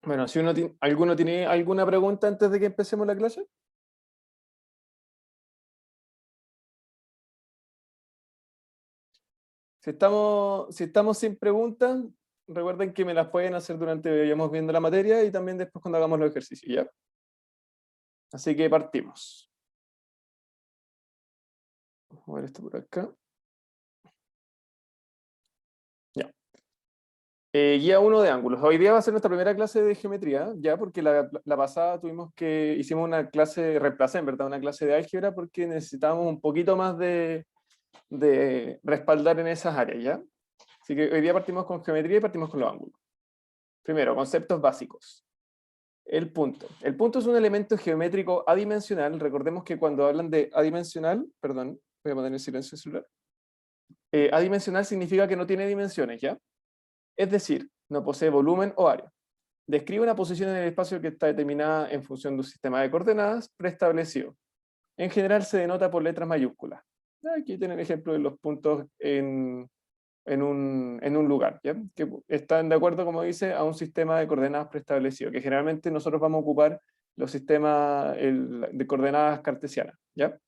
Bueno, si alguno tiene alguna pregunta antes de que empecemos la clase. Si estamos sin preguntas, recuerden que me las pueden hacer durante vayamos viendo la materia y también después cuando hagamos los ejercicios, ¿ya? Así que partimos. Vamos a ver esto por acá. Ya. Guía 1 de ángulos. Hoy día va a ser nuestra primera clase de geometría, ya, porque la pasada hicimos una clase, reemplacé en verdad, una clase de álgebra porque necesitábamos un poquito más de respaldar en esas áreas, ¿ya? Así que hoy día partimos con geometría y partimos con los ángulos. Primero, conceptos básicos. El punto. El punto es un elemento geométrico adimensional. Recordemos que cuando hablan de adimensional, perdón, voy a poner en silencio el celular. Adimensional significa que no tiene dimensiones, ¿ya? Es decir, no posee volumen o área. Describe una posición en el espacio que está determinada en función de un sistema de coordenadas preestablecido. En general se denota por letras mayúsculas. Aquí tienen el ejemplo de los puntos en un lugar, ¿ya? Que están de acuerdo, como dice, a un sistema de coordenadas preestablecido, que generalmente nosotros vamos a ocupar los sistemas de coordenadas cartesianas, ¿ya?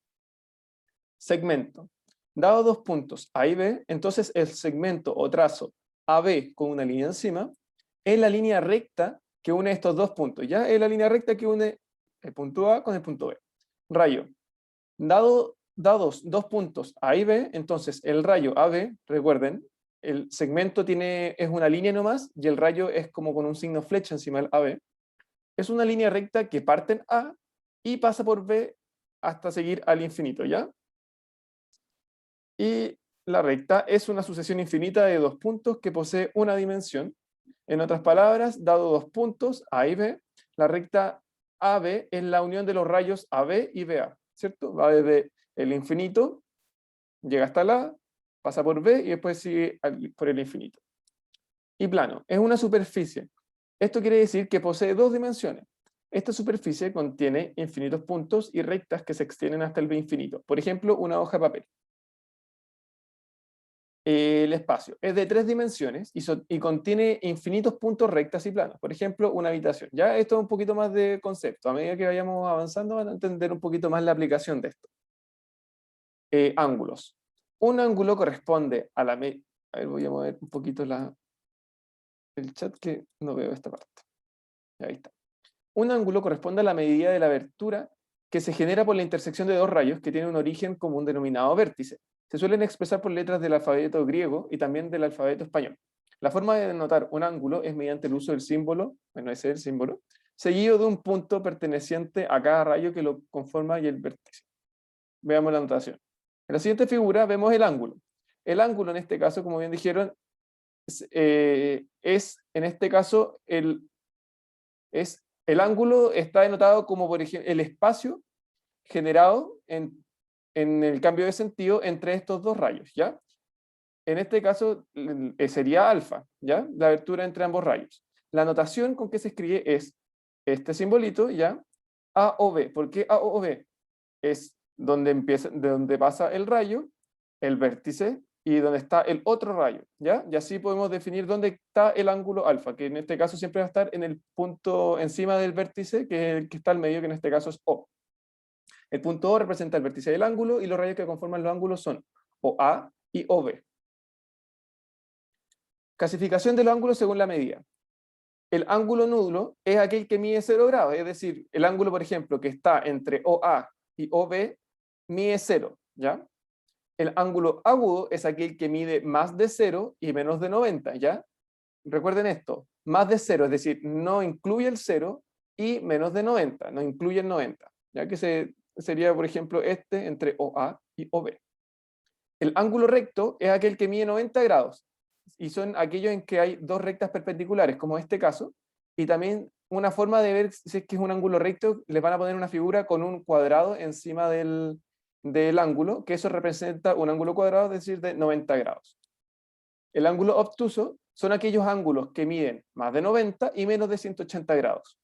Segmento. Dado dos puntos A y B, entonces el segmento o trazo AB con una línea encima es la línea recta que une estos dos puntos, ¿ya? Es la línea recta que une el punto A con el punto B. Rayo. Dados dos puntos A y B, entonces el rayo AB, recuerden, el segmento es una línea nomás y el rayo es como con un signo flecha encima del AB. Es una línea recta que parte en A y pasa por B hasta seguir al infinito, ¿ya? Y la recta es una sucesión infinita de dos puntos que posee una dimensión. En otras palabras, dado dos puntos A y B, la recta AB es la unión de los rayos AB y BA, ¿cierto? Va desde el infinito, llega hasta la A, pasa por B y después sigue por el infinito. Y plano, es una superficie. Esto quiere decir que posee dos dimensiones. Esta superficie contiene infinitos puntos y rectas que se extienden hasta el infinito. Por ejemplo, una hoja de papel. El espacio es de tres dimensiones y contiene infinitos puntos rectas y planos. Por ejemplo, una habitación. Ya esto es un poquito más de concepto. A medida que vayamos avanzando van a entender un poquito más la aplicación de esto. Ángulos. Un ángulo corresponde a la... A ver, voy a mover un poquito el chat que no veo esta parte. Ahí está. Un ángulo corresponde a la medida de la abertura que se genera por la intersección de dos rayos que tienen un origen común denominado vértice. Se suelen expresar por letras del alfabeto griego y también del alfabeto español. La forma de denotar un ángulo es mediante el uso del símbolo, bueno, ese es el símbolo, seguido de un punto perteneciente a cada rayo que lo conforma y el vértice. Veamos la notación. En la siguiente figura vemos el ángulo. El ángulo en este caso, como bien dijeron, es en este caso el ángulo está denotado como, por ejemplo, el espacio generado en el cambio de sentido entre estos dos rayos, ¿ya? En este caso sería alfa, ¿ya? La abertura entre ambos rayos. La notación con que se escribe es este simbolito, ¿ya? A o B. ¿Por qué A o B? Es de donde pasa el rayo, el vértice, y donde está el otro rayo, ¿ya? Y así podemos definir dónde está el ángulo alfa, que en este caso siempre va a estar en el punto encima del vértice, que es el que está al medio, que en este caso es O. El punto O representa el vértice del ángulo y los rayos que conforman los ángulos son OA y OB. Clasificación de los ángulos según la medida. El ángulo nulo es aquel que mide 0 grados, es decir, el ángulo, por ejemplo, que está entre OA y OB mide 0, ¿ya? El ángulo agudo es aquel que mide más de 0 y menos de 90, ¿ya? Recuerden esto, más de 0, es decir, no incluye el 0 y menos de 90, no incluye el 90, ¿ya? Que sería, por ejemplo, este entre OA y OB. El ángulo recto es aquel que mide 90 grados y son aquellos en que hay dos rectas perpendiculares, como este caso, y también una forma de ver si es que es un ángulo recto, les van a poner una figura con un cuadrado encima del ángulo, que eso representa un ángulo cuadrado, es decir, de 90 grados. El ángulo obtuso son aquellos ángulos que miden más de 90 y menos de 180 grados.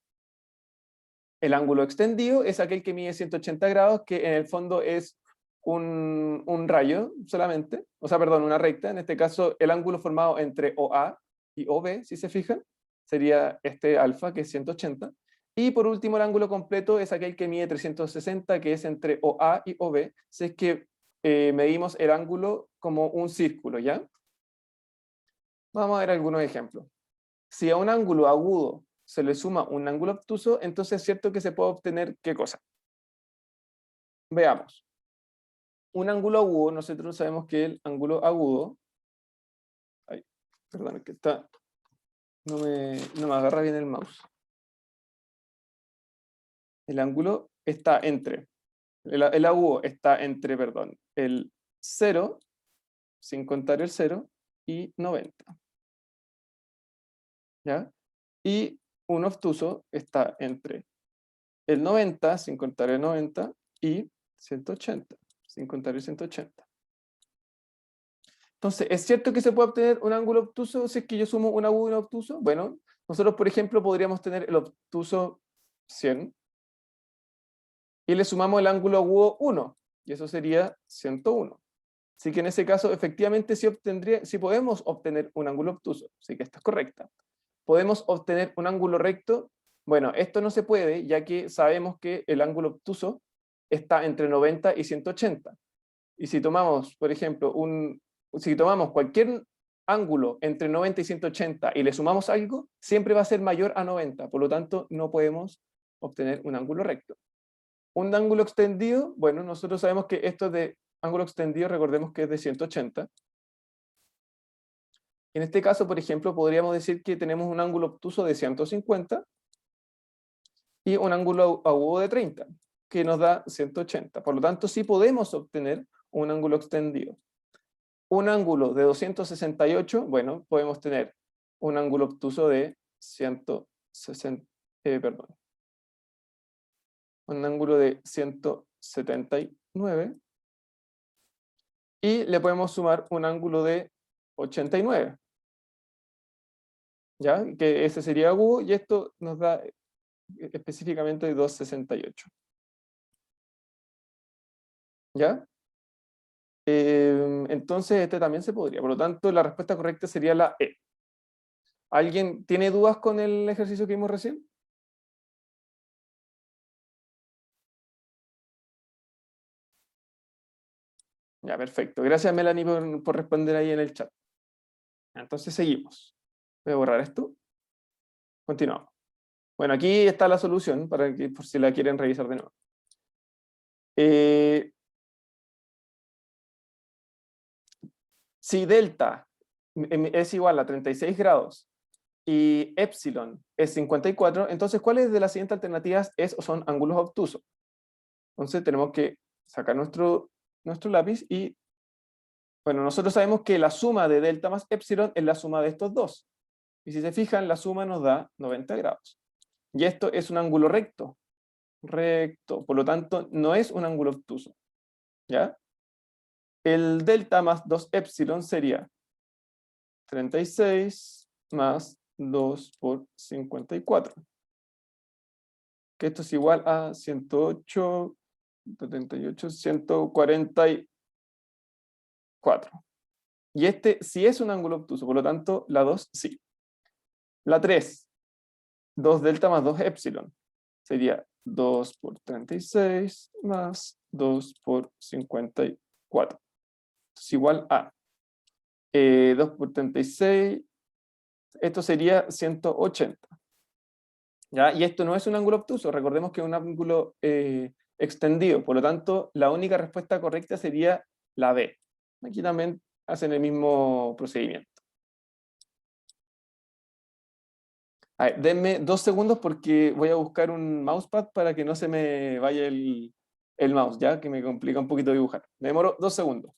El ángulo extendido es aquel que mide 180 grados, que en el fondo es un rayo solamente, o sea, perdón, una recta, en este caso el ángulo formado entre OA y OB, si se fijan, sería este alfa, que es 180. Y por último, el ángulo completo es aquel que mide 360, que es entre OA y OB, si es que medimos el ángulo como un círculo, ¿ya? Vamos a ver algunos ejemplos. Si a un ángulo agudo se le suma un ángulo obtuso, entonces es cierto que se puede obtener ¿qué cosa? Veamos. Un ángulo agudo, nosotros sabemos que el ángulo agudo, ay, perdón, que está, no me agarra bien el mouse. El ángulo está entre, el agudo está entre, perdón, el 0, sin contar el 0, y 90. ¿Ya? Y un obtuso está entre el 90, sin contar el 90, y 180, sin contar el 180. Entonces, ¿es cierto que se puede obtener un ángulo obtuso si es que yo sumo un agudo y un obtuso? Bueno, nosotros, por ejemplo, podríamos tener el obtuso 100 y le sumamos el ángulo agudo 1, y eso sería 101. Así que en ese caso, efectivamente, sí podemos obtener un ángulo obtuso. Así que esta es correcta. ¿Podemos obtener un ángulo recto? Bueno, esto no se puede, ya que sabemos que el ángulo obtuso está entre 90 y 180. Y si tomamos, por ejemplo, si tomamos cualquier ángulo entre 90 y 180 y le sumamos algo, siempre va a ser mayor a 90. Por lo tanto, no podemos obtener un ángulo recto. Un ángulo extendido, bueno, nosotros sabemos que esto de ángulo extendido, recordemos que es de 180. En este caso, por ejemplo, podríamos decir que tenemos un ángulo obtuso de 150 y un ángulo agudo de 30, que nos da 180. Por lo tanto, sí podemos obtener un ángulo extendido. Un ángulo de 268, bueno, podemos tener un ángulo obtuso de 160, perdón, un ángulo de 179 y le podemos sumar un ángulo de 89, ¿ya? Que ese sería agudo y esto nos da específicamente 268. ¿Ya? Entonces este también se podría. Por lo tanto, la respuesta correcta sería la E. ¿Alguien tiene dudas con el ejercicio que vimos recién? Ya, perfecto. Gracias, Melanie, por responder ahí en el chat. Entonces seguimos. Voy a borrar esto. Continuamos. Bueno, aquí está la solución para que, por si la quieren revisar de nuevo. Si delta es igual a 36 grados y epsilon es 54, entonces ¿cuáles de las siguientes alternativas son ángulos obtusos? Entonces tenemos que sacar nuestro lápiz y, bueno, nosotros sabemos que la suma de delta más epsilon es la suma de estos dos. Y si se fijan, la suma nos da 90 grados. Y esto es un ángulo recto. Recto. Por lo tanto, no es un ángulo obtuso. ¿Ya? El delta más 2 epsilon sería 36 más 2 por 54. Que esto es igual a 108, 78, 144. Y este sí es un ángulo obtuso, por lo tanto, la 2 sí. La 3, 2 delta más 2 epsilon. Sería 2 por 36 más 2 por 54. Es igual a 2 por 36, esto sería 180. ¿Ya? Y esto no es un ángulo obtuso, recordemos que es un ángulo extendido, por lo tanto, la única respuesta correcta sería la B. Aquí también hacen el mismo procedimiento. A ver, denme 2 segundos porque voy a buscar un mousepad para que no se me vaya el mouse, ya que me complica un poquito dibujar. Me demoro 2 segundos.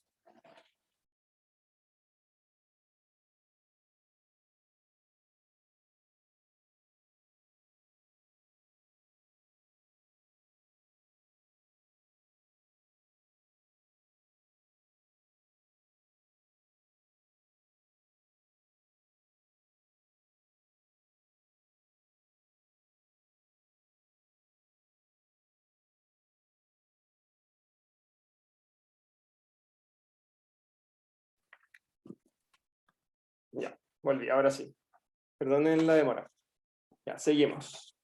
Ya, volví, ahora sí. Perdonen la demora. Ya, seguimos.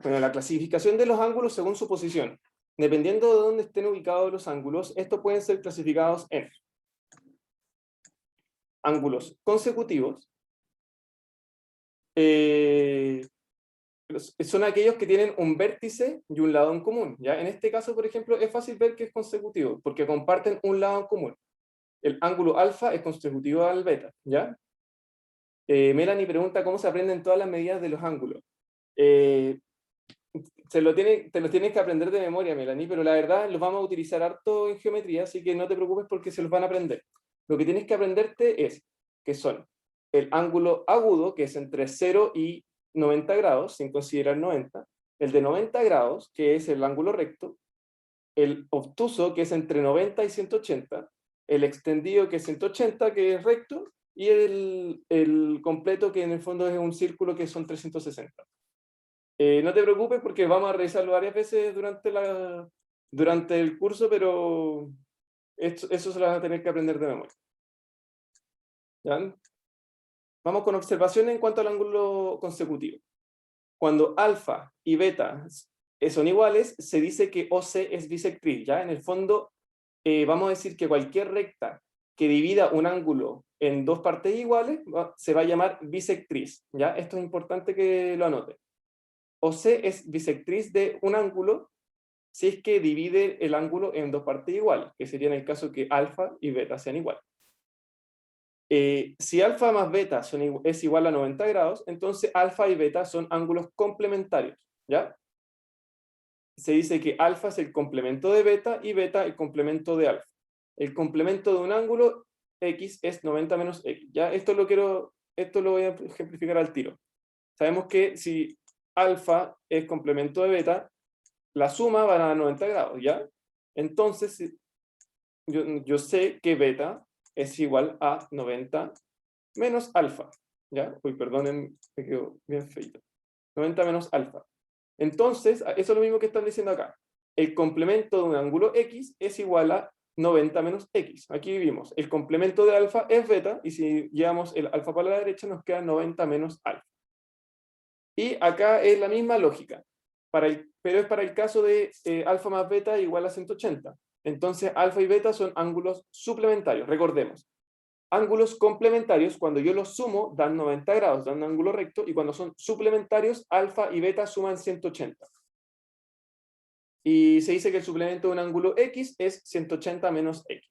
Bueno, la clasificación de los ángulos según su posición. Dependiendo de dónde estén ubicados los ángulos, estos pueden ser clasificados en ángulos consecutivos. Son aquellos que tienen un vértice y un lado en común. ¿Ya? En este caso, por ejemplo, es fácil ver que es consecutivo, porque comparten un lado en común. El ángulo alfa es consecutivo al beta. ¿Ya? Melanie pregunta cómo se aprenden todas las medidas de los ángulos. Te lo tienes que aprender de memoria, Melanie, pero la verdad los vamos a utilizar harto en geometría, así que no te preocupes porque se los van a aprender. Lo que tienes que aprenderte es que son el ángulo agudo, que es entre 0 y 90 grados, sin considerar 90, el de 90 grados, que es el ángulo recto, el obtuso, que es entre 90 y 180, el extendido, que es 180, que es recto, y el completo, que en el fondo es un círculo, que son 360. No te preocupes porque vamos a revisarlo varias veces durante el curso, pero eso se lo van a tener que aprender de memoria. ¿Ya? Vamos con observaciones en cuanto al ángulo consecutivo. Cuando alfa y beta son iguales, se dice que OC es bisectriz. ¿Ya? En el fondo, vamos a decir que cualquier recta que divida un ángulo en dos partes iguales se va a llamar bisectriz. ¿Ya? Esto es importante que lo anote. OC es bisectriz de un ángulo si es que divide el ángulo en dos partes iguales, que sería en el caso que alfa y beta sean iguales. Si alfa más beta es igual a 90 grados, entonces alfa y beta son ángulos complementarios, ¿ya? Se dice que alfa es el complemento de beta y beta el complemento de alfa. El complemento de un ángulo X es 90 menos X, ¿ya? Esto lo voy a ejemplificar al tiro. Sabemos que si alfa es complemento de beta, la suma va a dar 90 grados, ¿ya? Entonces, yo sé que beta es igual a 90 menos alfa, ¿ya? Uy, perdonen, me quedó bien feito. 90 menos alfa. Entonces, eso es lo mismo que están diciendo acá. El complemento de un ángulo X es igual a 90 menos X. Aquí vivimos. El complemento de alfa es beta, y si llevamos el alfa para la derecha, nos queda 90 menos alfa. Y acá es la misma lógica, pero es para el caso de alfa más beta igual a 180. Entonces, alfa y beta son ángulos suplementarios. Recordemos, ángulos complementarios, cuando yo los sumo, dan 90 grados, dan un ángulo recto, y cuando son suplementarios, alfa y beta suman 180. Y se dice que el suplemento de un ángulo X es 180 menos X.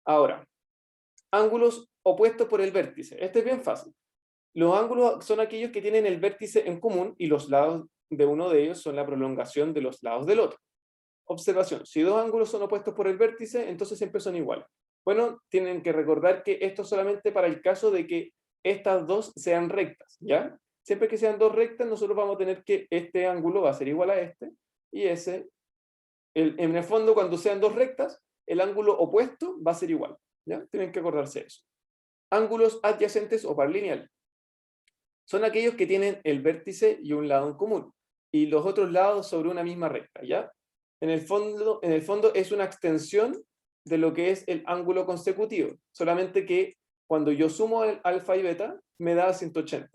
Ahora, ángulos opuestos por el vértice. Este es bien fácil. Los ángulos son aquellos que tienen el vértice en común y los lados de uno de ellos son la prolongación de los lados del otro. Observación, si dos ángulos son opuestos por el vértice, entonces siempre son iguales. Bueno, tienen que recordar que esto es solamente para el caso de que estas dos sean rectas, ¿ya? Siempre que sean dos rectas, nosotros vamos a tener que este ángulo va a ser igual a este, y en el fondo, cuando sean dos rectas, el ángulo opuesto va a ser igual, ¿ya? Tienen que acordarse de eso. Ángulos adyacentes o par lineal son aquellos que tienen el vértice y un lado en común, y los otros lados sobre una misma recta, ¿ya? En el fondo es una extensión de lo que es el ángulo consecutivo, solamente que cuando yo sumo el alfa y beta, me da 180.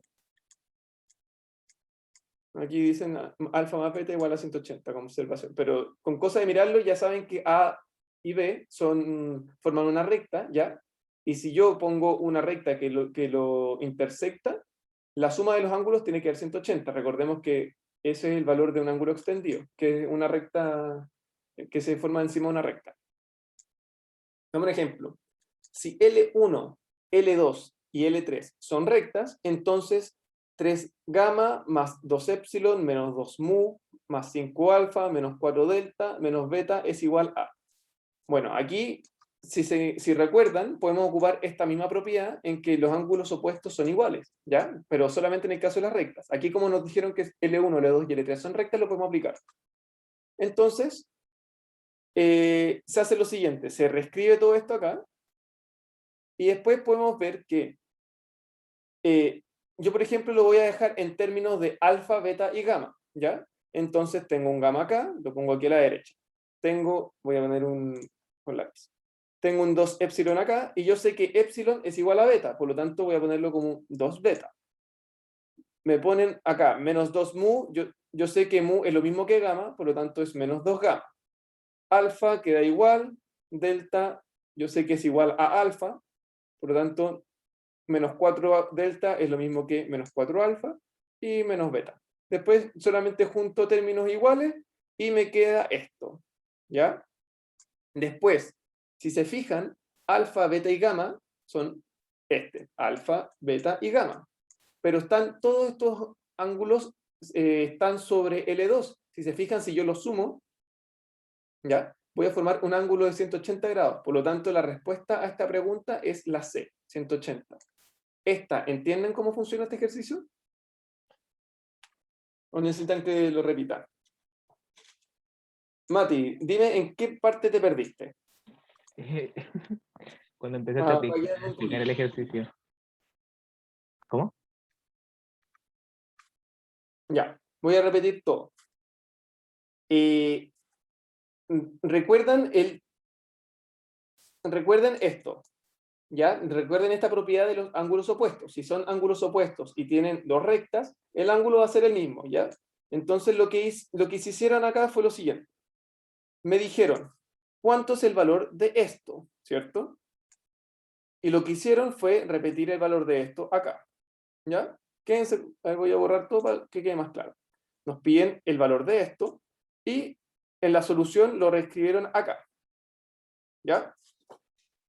Aquí dicen alfa más beta igual a 180 como observación, pero con cosa de mirarlo ya saben que A y B forman una recta, ¿ya? Y si yo pongo una recta que lo intersecta, la suma de los ángulos tiene que dar 180. Recordemos que ese es el valor de un ángulo extendido, que es una recta que se forma encima de una recta. Dame un ejemplo. Si L1, L2 y L3 son rectas, entonces 3 gamma más 2 epsilon menos 2 mu más 5 alfa menos 4 delta menos beta es igual a. Bueno, aquí, si recuerdan, podemos ocupar esta misma propiedad en que los ángulos opuestos son iguales, ¿ya? Pero solamente en el caso de las rectas. Aquí, como nos dijeron que L1, L2 y L3 son rectas, lo podemos aplicar. Entonces, se hace lo siguiente, se reescribe todo esto acá, y después podemos ver que yo, por ejemplo, lo voy a dejar en términos de alfa, beta y gamma, ¿ya? Entonces tengo un gamma acá, lo pongo aquí a la derecha. Voy a poner un lápiz. tengo un 2 epsilon acá, y yo sé que epsilon es igual a beta, por lo tanto voy a ponerlo como 2 beta. Me ponen acá menos 2 mu, yo sé que mu es lo mismo que gamma, por lo tanto es menos 2 gamma. Alfa queda igual, delta yo sé que es igual a alfa, por lo tanto menos 4 delta es lo mismo que menos 4 alfa, y menos beta. Después solamente junto términos iguales, y me queda esto, ¿ya? Después, si se fijan, alfa, beta y gamma son alfa, beta y gamma. Pero están todos estos ángulos están sobre L2. Si se fijan, si yo los sumo, ¿ya? Voy a formar un ángulo de 180 grados. Por lo tanto, la respuesta a esta pregunta es la C, 180. ¿Entienden cómo funciona este ejercicio? ¿O necesitan que lo repita? Mati, dime en qué parte te perdiste. Cuando empezaste a Guíame un explicar el poquito. ejercicio. ¿Cómo? Ya, voy a repetir todo. ¿Recuerdan recuerden esto? ¿Ya? Recuerden esta propiedad de los ángulos opuestos. Si son ángulos opuestos y tienen dos rectas, el ángulo va a ser el mismo, ¿ya? Entonces lo que se hicieron acá fue lo siguiente. Me dijeron, ¿cuánto es el valor de esto? ¿Cierto? Y lo que hicieron fue repetir el valor de esto acá, ¿ya? Quédense, voy a borrar todo para que quede más claro. Nos piden el valor de esto y en la solución lo reescribieron acá, ¿ya?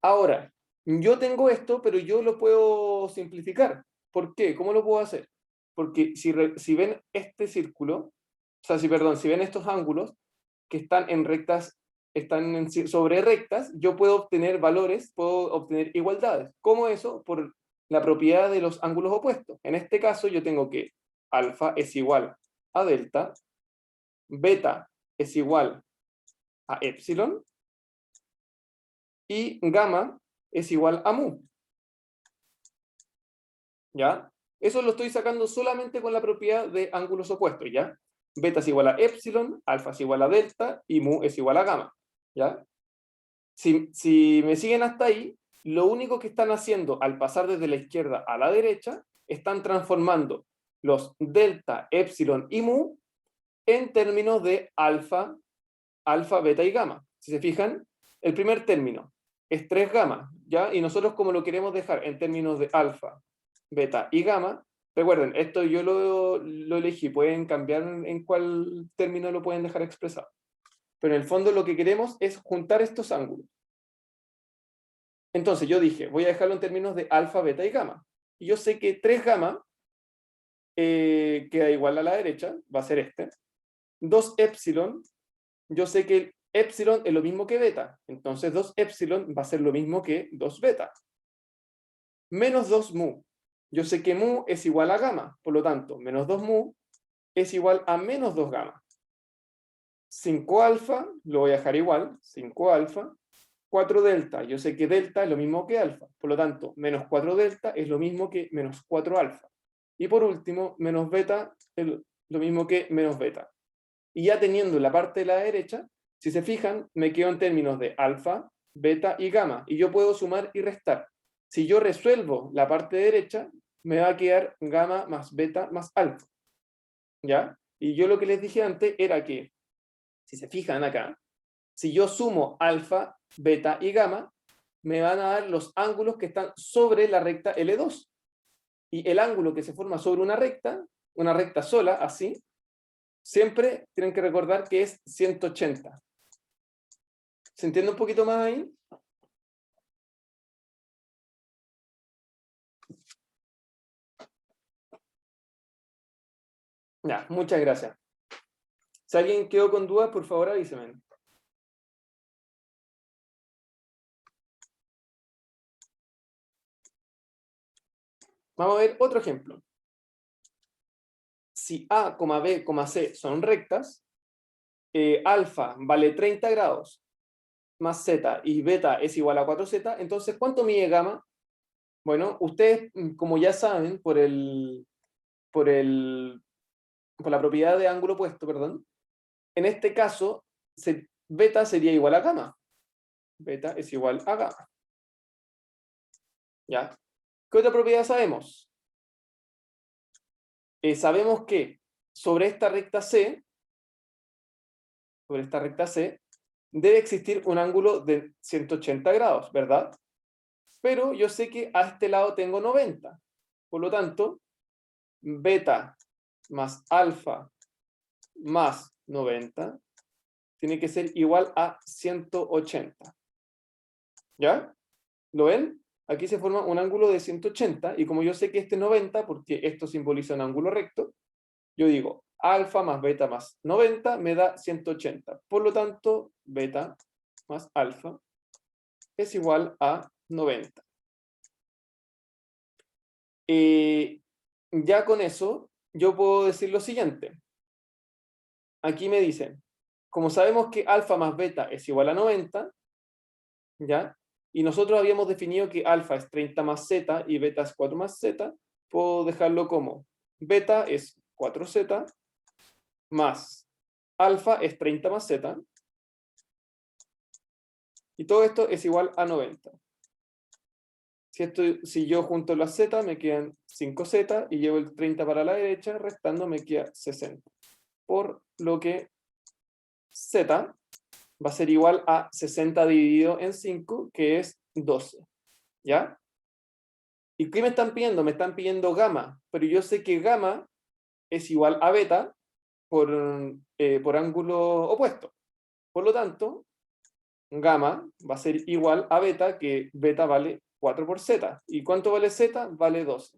Ahora, yo tengo esto, pero yo lo puedo simplificar. ¿Por qué? ¿Cómo lo puedo hacer? Porque si ven este círculo, o sea, si ven estos ángulos que están en rectas, sobre rectas, yo puedo obtener valores, puedo obtener igualdades. ¿Cómo eso? Por la propiedad de los ángulos opuestos. En este caso, yo tengo que alfa es igual a delta, beta es igual a epsilon, y gamma es igual a mu. ¿Ya? Eso lo estoy sacando solamente con la propiedad de ángulos opuestos, ¿ya? Beta es igual a epsilon, alfa es igual a delta y mu es igual a gamma, ¿ya? Si me siguen hasta ahí, lo único que están haciendo al pasar desde la izquierda a la derecha, están transformando los delta, epsilon y mu en términos de alfa, beta y gamma. Si se fijan, el primer término es 3 gamma, ¿ya? Y nosotros como lo queremos dejar en términos de alfa, beta y gamma, recuerden, esto yo lo elegí, pueden cambiar en cuál término lo pueden dejar expresado. Pero en el fondo lo que queremos es juntar estos ángulos. Entonces yo dije, voy a dejarlo en términos de alfa, beta y gamma. Y yo sé que 3 gamma queda igual a la derecha, va a ser este. 2 epsilon, yo sé que el epsilon es lo mismo que beta. Entonces 2 epsilon va a ser lo mismo que 2 beta. Menos 2 mu. Yo sé que mu es igual a gamma. Por lo tanto, menos 2 mu es igual a menos 2 gamma. 5 alfa, lo voy a dejar igual, 5 alfa. 4 delta, yo sé que delta es lo mismo que alfa, por lo tanto, menos 4 delta es lo mismo que menos 4 alfa. Y por último, menos beta es lo mismo que menos beta. Y ya teniendo la parte de la derecha, si se fijan, me quedo en términos de alfa, beta y gamma, y yo puedo sumar y restar. Si yo resuelvo la parte derecha, me va a quedar gamma más beta más alfa. ¿Ya? Y yo lo que les dije antes era que, si se fijan acá, si yo sumo alfa, beta y gamma, me van a dar los ángulos que están sobre la recta L2. Y el ángulo que se forma sobre una recta sola, así, siempre tienen que recordar que es 180. ¿Se entiende un poquito más ahí? Ya, muchas gracias. Si alguien quedó con dudas, por favor avíseme. Vamos a ver otro ejemplo. Si A, B, C son rectas, alfa vale 30 grados más z y beta es igual a 4z, entonces ¿cuánto mide gamma? Bueno, ustedes, como ya saben, por la propiedad de ángulo opuesto, perdón, en este caso, beta sería igual a gamma. beta es igual a gamma. ¿Ya? ¿Qué otra propiedad sabemos? Sabemos que sobre esta recta C, debe existir un ángulo de 180 grados, ¿verdad? Pero yo sé que a este lado tengo 90. Por lo tanto, beta más alfa más 90 tiene que ser igual a 180. ¿Ya? ¿Lo ven? Aquí se forma un ángulo de 180 y como yo sé que este es 90, porque esto simboliza un ángulo recto, yo digo alfa más beta más 90 me da 180. Por lo tanto, beta más alfa es igual a 90. Ya con eso, yo puedo decir lo siguiente. Aquí me dicen, como sabemos que alfa más beta es igual a 90, ¿ya? Y nosotros habíamos definido que alfa es 30 más z y beta es 4 más z, puedo dejarlo como beta es 4z más alfa es 30 más z, y todo esto es igual a 90. Si yo junto las z, me quedan 5z, y llevo el 30 para la derecha, restando me queda 60. Por lo que z va a ser igual a 60 dividido en 5, que es 12. ¿Ya? ¿Y qué me están pidiendo? Me están pidiendo gamma, pero yo sé que gamma es igual a beta por ángulo opuesto. Por lo tanto, gamma va a ser igual a beta, que beta vale 4 por z. ¿Y cuánto vale z? Vale 12.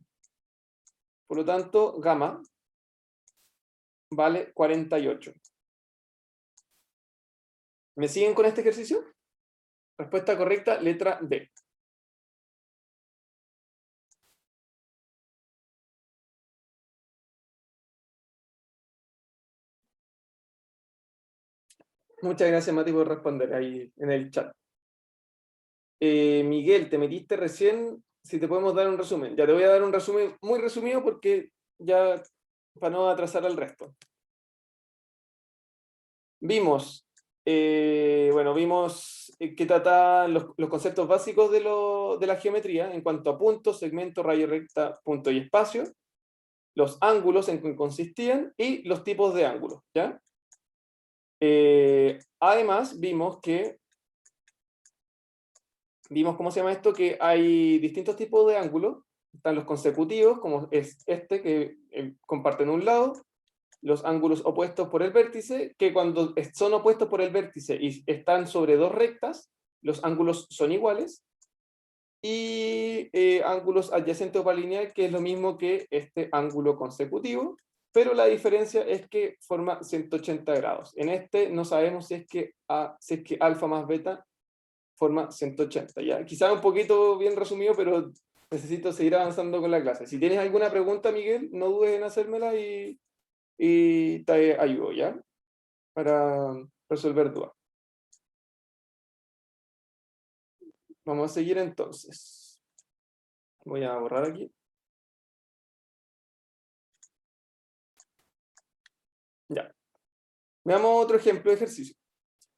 Por lo tanto, gamma vale 48. ¿Me siguen con este ejercicio? Respuesta correcta, letra D. Muchas gracias, Mati, por responder ahí en el chat. Miguel, te metiste recién, si te podemos dar un resumen. Ya te voy a dar un resumen muy resumido porque ya, para no atrasar al resto. Vimos que trata los conceptos básicos de la geometría en cuanto a puntos, segmento, rayo, recta, punto y espacio, los ángulos en que consistían y los tipos de ángulos, ¿ya? Además, vimos, ¿cómo se llama esto? Que hay distintos tipos de ángulos. Están los consecutivos, como es este, que comparten un lado, los ángulos opuestos por el vértice, que cuando son opuestos por el vértice y están sobre dos rectas, los ángulos son iguales, y ángulos adyacentes o bilineal, que es lo mismo que este ángulo consecutivo, pero la diferencia es que forma 180 grados. En este no sabemos si es que alfa más beta forma 180, ¿ya? Quizá un poquito bien resumido, pero necesito seguir avanzando con la clase. Si tienes alguna pregunta, Miguel, no dudes en hacérmela y te ayudo, ¿ya? Para resolver dudas. Vamos a seguir entonces. Voy a borrar aquí. Ya. Veamos otro ejemplo de ejercicio.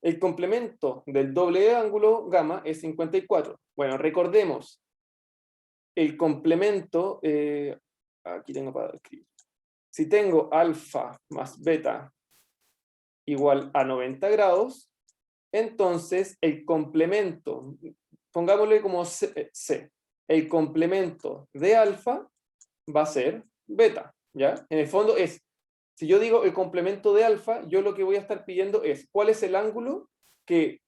El complemento del doble ángulo gamma es 54. Bueno, recordemos, el complemento, aquí tengo para escribir. Si tengo alfa más beta igual a 90 grados, entonces el complemento, pongámosle como C, el complemento de alfa va a ser beta, ¿ya? En el fondo es, si yo digo el complemento de alfa, yo lo que voy a estar pidiendo es cuál es el ángulo que,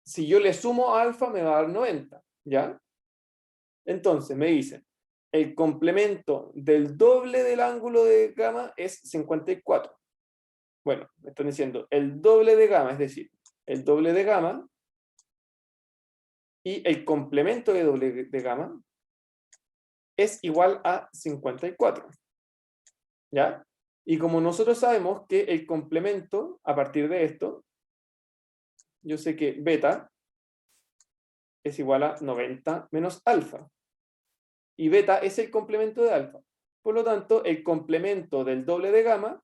si yo le sumo a alfa, me va a dar 90, ¿ya? Entonces me dicen, el complemento del doble del ángulo de gamma es 54. Bueno, me están diciendo el doble de gamma, es decir, el doble de gamma y el complemento de doble de gamma es igual a 54. ¿Ya? Y como nosotros sabemos que el complemento, a partir de esto, yo sé que beta es igual a 90 menos alfa. Y beta es el complemento de alfa. Por lo tanto, el complemento del doble de gamma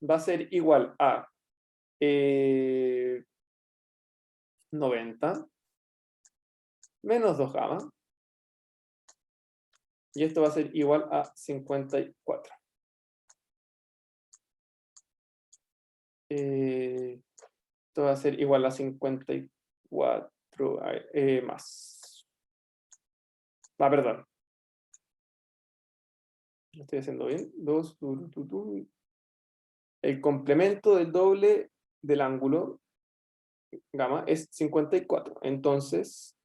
va a ser igual a 90 menos 2 gamma. Y esto va a ser igual a 54. Esto va a ser igual a 54 más. Perdón. Lo estoy haciendo bien. 2. El complemento del doble del ángulo gamma es 54. Entonces,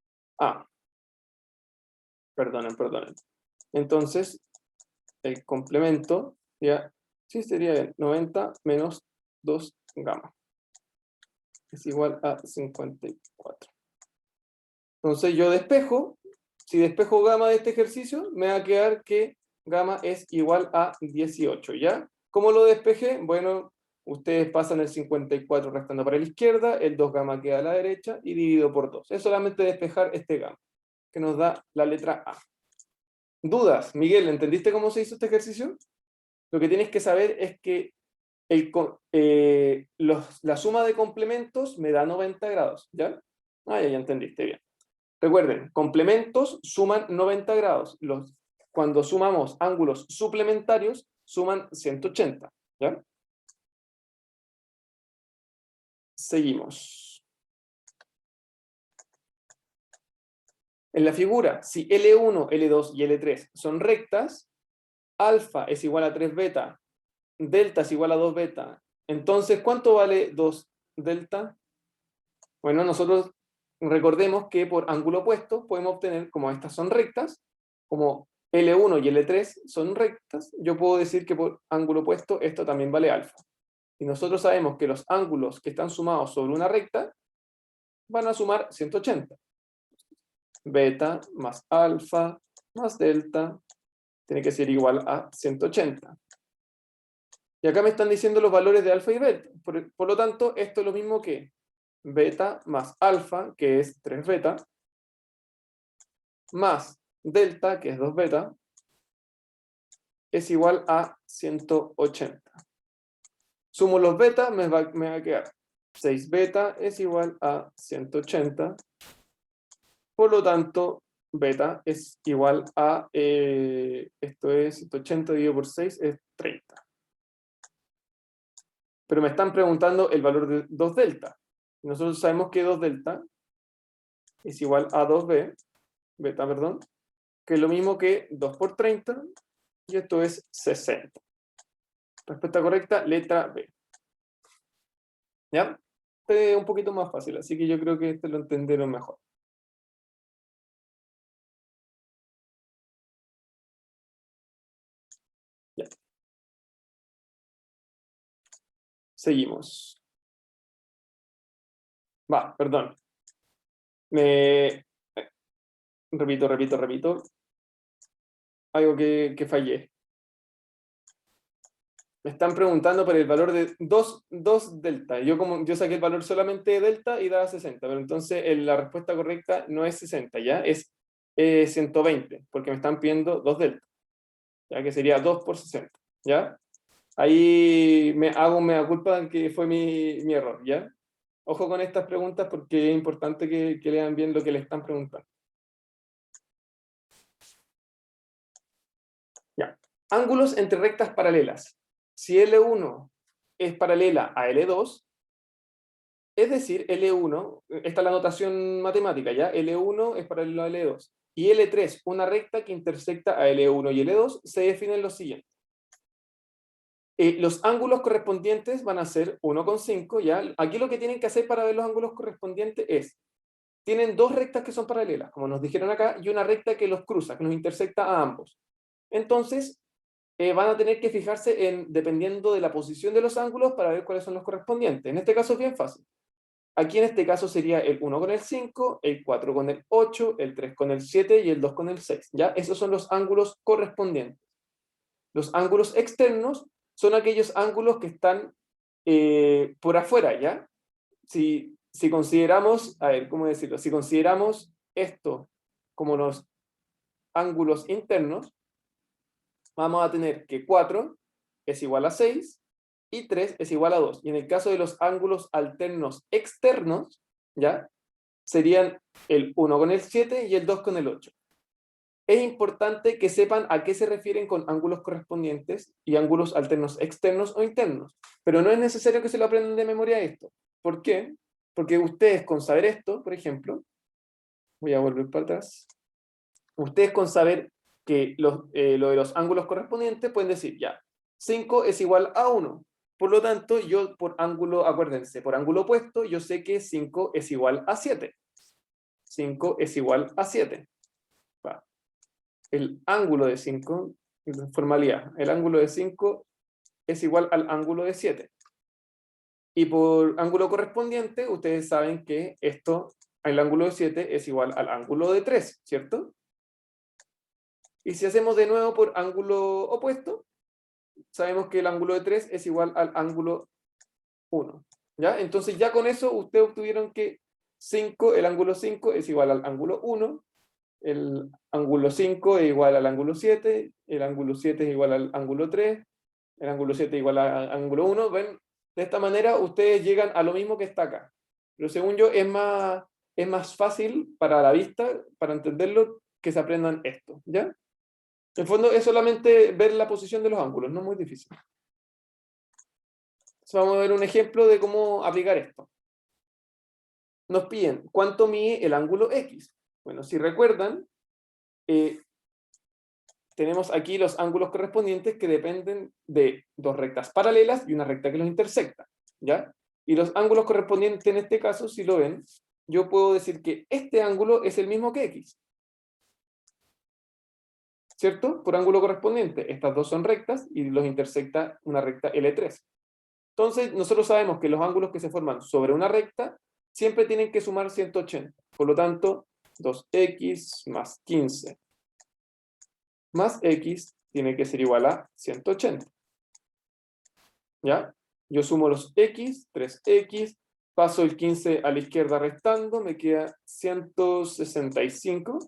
perdonen. Entonces, el complemento, ya, sí sería bien, 90 menos 2 gamma. Es igual a 54. Entonces yo despejo, si despejo gamma de este ejercicio, me va a quedar que gamma es igual a 18, ¿ya? ¿Cómo lo despejé? Bueno, ustedes pasan el 54 restando para la izquierda, el 2 gamma queda a la derecha y dividido por 2. Es solamente despejar este gamma, que nos da la letra A. ¿Dudas? Miguel, ¿entendiste cómo se hizo este ejercicio? Lo que tienes que saber es que la suma de complementos me da 90 grados, ¿ya? Ya entendiste bien. Recuerden, complementos suman 90 grados. Cuando sumamos ángulos suplementarios, suman 180, ¿ya? Seguimos. En la figura, si L1, L2 y L3 son rectas, alfa es igual a 3 beta, delta es igual a 2 beta. Entonces, ¿cuánto vale 2 delta? Bueno, nosotros recordemos que por ángulo opuesto podemos obtener, como estas son rectas, como L1 y L3 son rectas, yo puedo decir que por ángulo opuesto esto también vale alfa. Y nosotros sabemos que los ángulos que están sumados sobre una recta van a sumar 180. Beta más alfa más delta tiene que ser igual a 180. Y acá me están diciendo los valores de alfa y beta. Por lo tanto, esto es lo mismo que beta más alfa, que es 3 beta, más delta, que es 2 beta, es igual a 180. Sumo los beta, me va a quedar 6 beta es igual a 180. Por lo tanto, beta es igual a, esto es 180 dividido por 6, es 30. Pero me están preguntando el valor de 2 delta. Nosotros sabemos que 2 delta es igual a 2b, beta, perdón, que es lo mismo que 2 por 30, y esto es 60. Respuesta correcta, letra B. ¿Ya? Este es un poquito más fácil, así que yo creo que este lo entendieron mejor. Ya. Seguimos. Perdón. Repito. Algo que fallé. Me están preguntando por el valor de 2 delta. Yo saqué el valor solamente de delta y daba 60, pero entonces la respuesta correcta no es 60, ¿ya? Es 120, porque me están pidiendo 2 delta, ya que sería 2 por 60, ¿ya? Ahí me da culpa que fue mi error, ¿ya? Ojo con estas preguntas porque es importante que lean bien lo que le están preguntando. Ya. Ángulos entre rectas paralelas. Si L1 es paralela a L2, es decir, L1, esta es la notación matemática, ¿ya? L1 es paralelo a L2. Y L3, una recta que intersecta a L1 y L2, se definen los siguientes. Los ángulos correspondientes van a ser 1,5, ¿ya? Aquí lo que tienen que hacer para ver los ángulos correspondientes es, tienen dos rectas que son paralelas, como nos dijeron acá, y una recta que los cruza, que nos intersecta a ambos. Entonces, van a tener que fijarse dependiendo de la posición de los ángulos para ver cuáles son los correspondientes. En este caso es bien fácil. Aquí en este caso sería el 1 con el 5, el 4 con el 8, el 3 con el 7 y el 2 con el 6, ¿ya? Esos son los ángulos correspondientes. Los ángulos externos son aquellos ángulos que están por afuera, ¿ya? Si consideramos, a ver, ¿cómo decirlo? Si consideramos esto como los ángulos internos, vamos a tener que 4 es igual a 6 y 3 es igual a 2. Y en el caso de los ángulos alternos externos, ¿ya? serían el 1 con el 7 y el 2 con el 8. Es importante que sepan a qué se refieren con ángulos correspondientes y ángulos alternos externos o internos, pero no es necesario que se lo aprendan de memoria esto. ¿Por qué? Porque ustedes con saber esto, por ejemplo, voy a volver para atrás, ustedes con saber que lo de los ángulos correspondientes pueden decir, ya, 5 es igual a 1. Por lo tanto, yo por ángulo, acuérdense, por ángulo opuesto, yo sé que 5 es igual a 7. 5 es igual a 7. Va. El ángulo de 5, formalidad, el ángulo de 5 es igual al ángulo de 7. Y por ángulo correspondiente, ustedes saben que esto, el ángulo de 7 es igual al ángulo de 3, ¿cierto? Y si hacemos de nuevo por ángulo opuesto, sabemos que el ángulo de 3 es igual al ángulo 1. ¿Ya? Entonces ya con eso ustedes obtuvieron que 5, el ángulo 5 es igual al ángulo 1, el ángulo 5 es igual al ángulo 7, el ángulo 7 es igual al ángulo 3, el ángulo 7 es igual al ángulo 1. ¿Ven? De esta manera ustedes llegan a lo mismo que está acá. Pero según yo es más fácil para la vista, para entenderlo, que se aprendan esto. ¿Ya? En el fondo es solamente ver la posición de los ángulos, no es muy difícil. Entonces vamos a ver un ejemplo de cómo aplicar esto. Nos piden cuánto mide el ángulo X. Bueno, si recuerdan, tenemos aquí los ángulos correspondientes que dependen de dos rectas paralelas y una recta que los intersecta, ¿ya? Y los ángulos correspondientes en este caso, si lo ven, yo puedo decir que este ángulo es el mismo que X, ¿cierto? Por ángulo correspondiente. Estas dos son rectas y los intersecta una recta L3. Entonces, nosotros sabemos que los ángulos que se forman sobre una recta siempre tienen que sumar 180. Por lo tanto, 2x más 15 más x tiene que ser igual a 180. ¿Ya? Yo sumo los x, 3x, paso el 15 a la izquierda restando, me queda 165.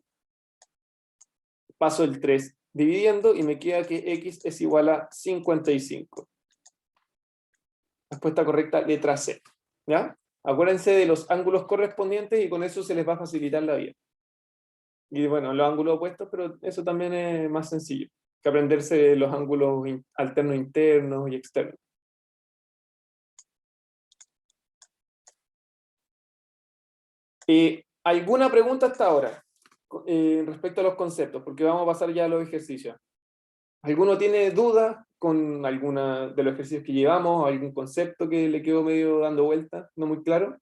Paso el 3 dividiendo y me queda que x es igual a 55. Respuesta correcta, letra C. ¿Ya? Acuérdense de los ángulos correspondientes y con eso se les va a facilitar la vida. Y bueno, los ángulos opuestos, pero eso también es más sencillo que aprenderse los ángulos alternos internos y externos. ¿Alguna pregunta hasta ahora respecto a los conceptos? Porque vamos a pasar ya a los ejercicios. ¿Alguno tiene dudas con alguna de los ejercicios que llevamos? ¿Algún concepto que le quedó medio dando vuelta? ¿No muy claro?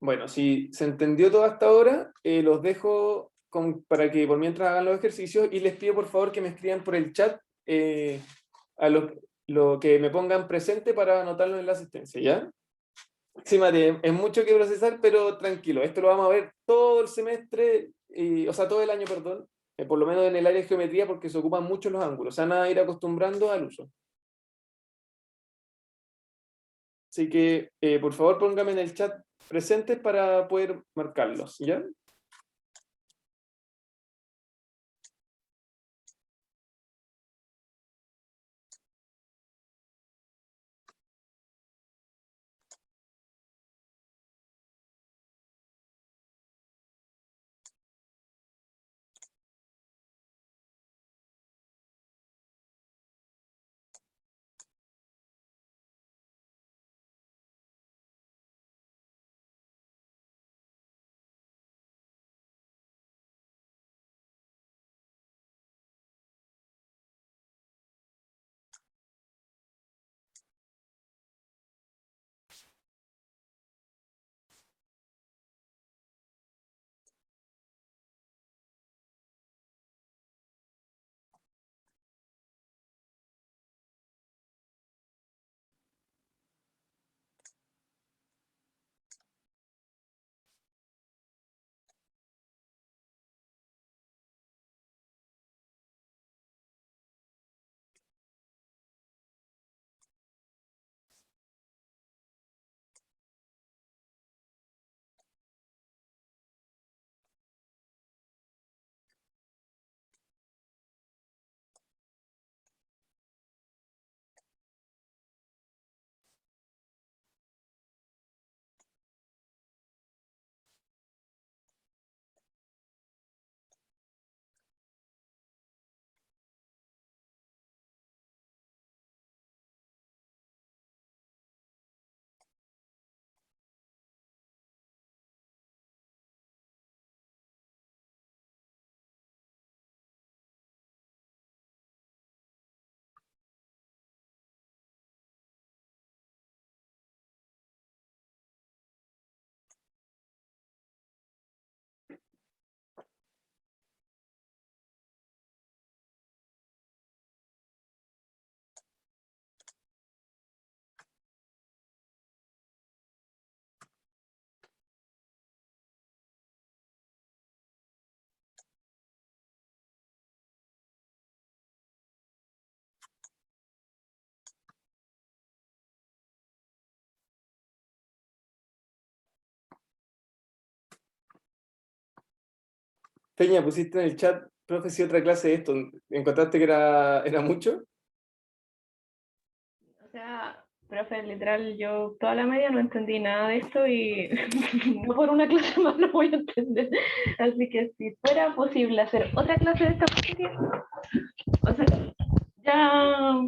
Bueno, si se entendió todo hasta ahora, los dejo para que por mientras hagan los ejercicios y les pido por favor que me escriban por el chat a lo que me pongan presente para anotarlo en la asistencia, ¿ya? Sí, Mati, es mucho que procesar, pero tranquilo, esto lo vamos a ver todo el semestre, o sea, todo el año, perdón, por lo menos en el área de geometría, porque se ocupan mucho los ángulos, se van a ir acostumbrando al uso. Así que, por favor, póngame en el chat presentes para poder marcarlos, ¿ya? Peña, pusiste en el chat, profe, si otra clase de esto, ¿encontraste que era mucho? O sea, profe, literal, yo toda la media no entendí nada de esto y no por una clase más no voy a entender. Así que si fuera posible hacer otra clase de esta materia, o sea, ya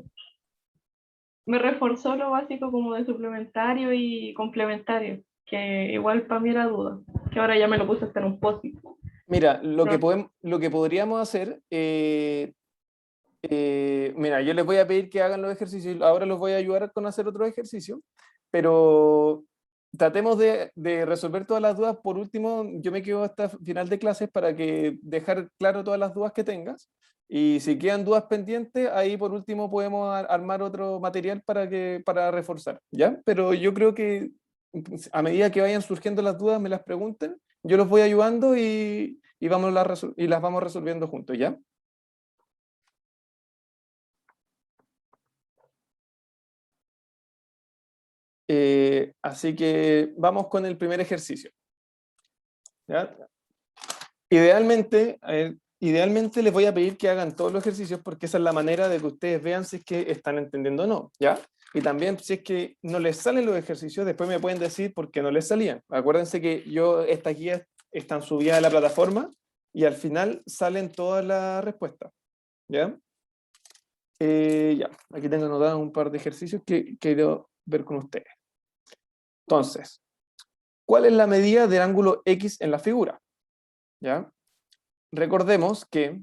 me reforzó lo básico como de suplementario y complementario, que igual para mí era duda, que ahora ya me lo puse hasta en un post-it. Mira, No, lo que podríamos hacer, mira, yo les voy a pedir que hagan los ejercicios, ahora los voy a ayudar con hacer otros ejercicios, pero tratemos de resolver todas las dudas. Por último, yo me quedo hasta final de clases para que dejar claro todas las dudas que tengas. Y si quedan dudas pendientes, ahí por último podemos armar otro material para reforzar, ¿ya? Pero yo creo que a medida que vayan surgiendo las dudas, me las pregunten, yo los voy ayudando y las vamos resolviendo juntos, ¿ya? Así que vamos con el primer ejercicio, ¿ya? Idealmente les voy a pedir que hagan todos los ejercicios porque esa es la manera de que ustedes vean si es que están entendiendo o no, ¿ya? Y también si es que no les salen los ejercicios, después me pueden decir por qué no les salían. Acuérdense que estas guías están subidas a la plataforma y al final salen todas las respuestas, ¿ya? Ya, aquí tengo anotados un par de ejercicios que quiero ver con ustedes. Entonces, ¿cuál es la medida del ángulo X en la figura? ¿Ya? Recordemos que,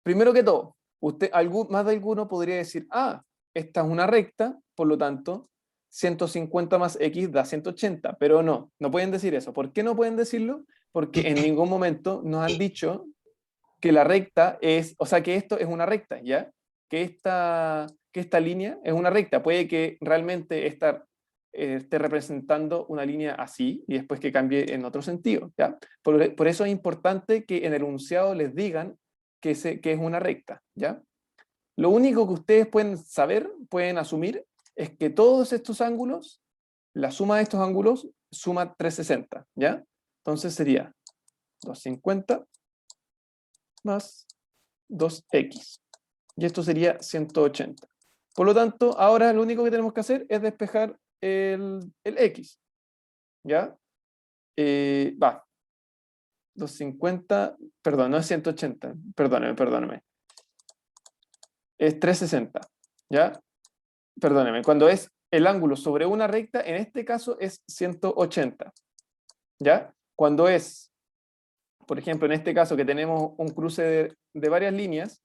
primero que todo, más de alguno podría decir, esta es una recta, por lo tanto, 150 más X da 180, pero no pueden decir eso. ¿Por qué no pueden decirlo? Porque en ningún momento nos han dicho que la recta es, o sea, que esto es una recta, ¿ya? Que esta línea es una recta. Puede que realmente esté representando una línea así y después que cambie en otro sentido, ¿ya? Por eso es importante que en el enunciado les digan que es una recta, ¿ya? Lo único que ustedes pueden saber, pueden asumir, es que todos estos ángulos, la suma de estos ángulos, suma 360, ¿ya? Entonces sería 250 más 2x. Y esto sería 180. Por lo tanto, ahora lo único que tenemos que hacer es despejar el x. ¿Ya? 250, perdón, no es 180, perdóneme. Es 360. ¿Ya? Perdóneme, cuando es el ángulo sobre una recta, en este caso es 180. ¿Ya? Cuando es, por ejemplo, en este caso que tenemos un cruce de varias líneas,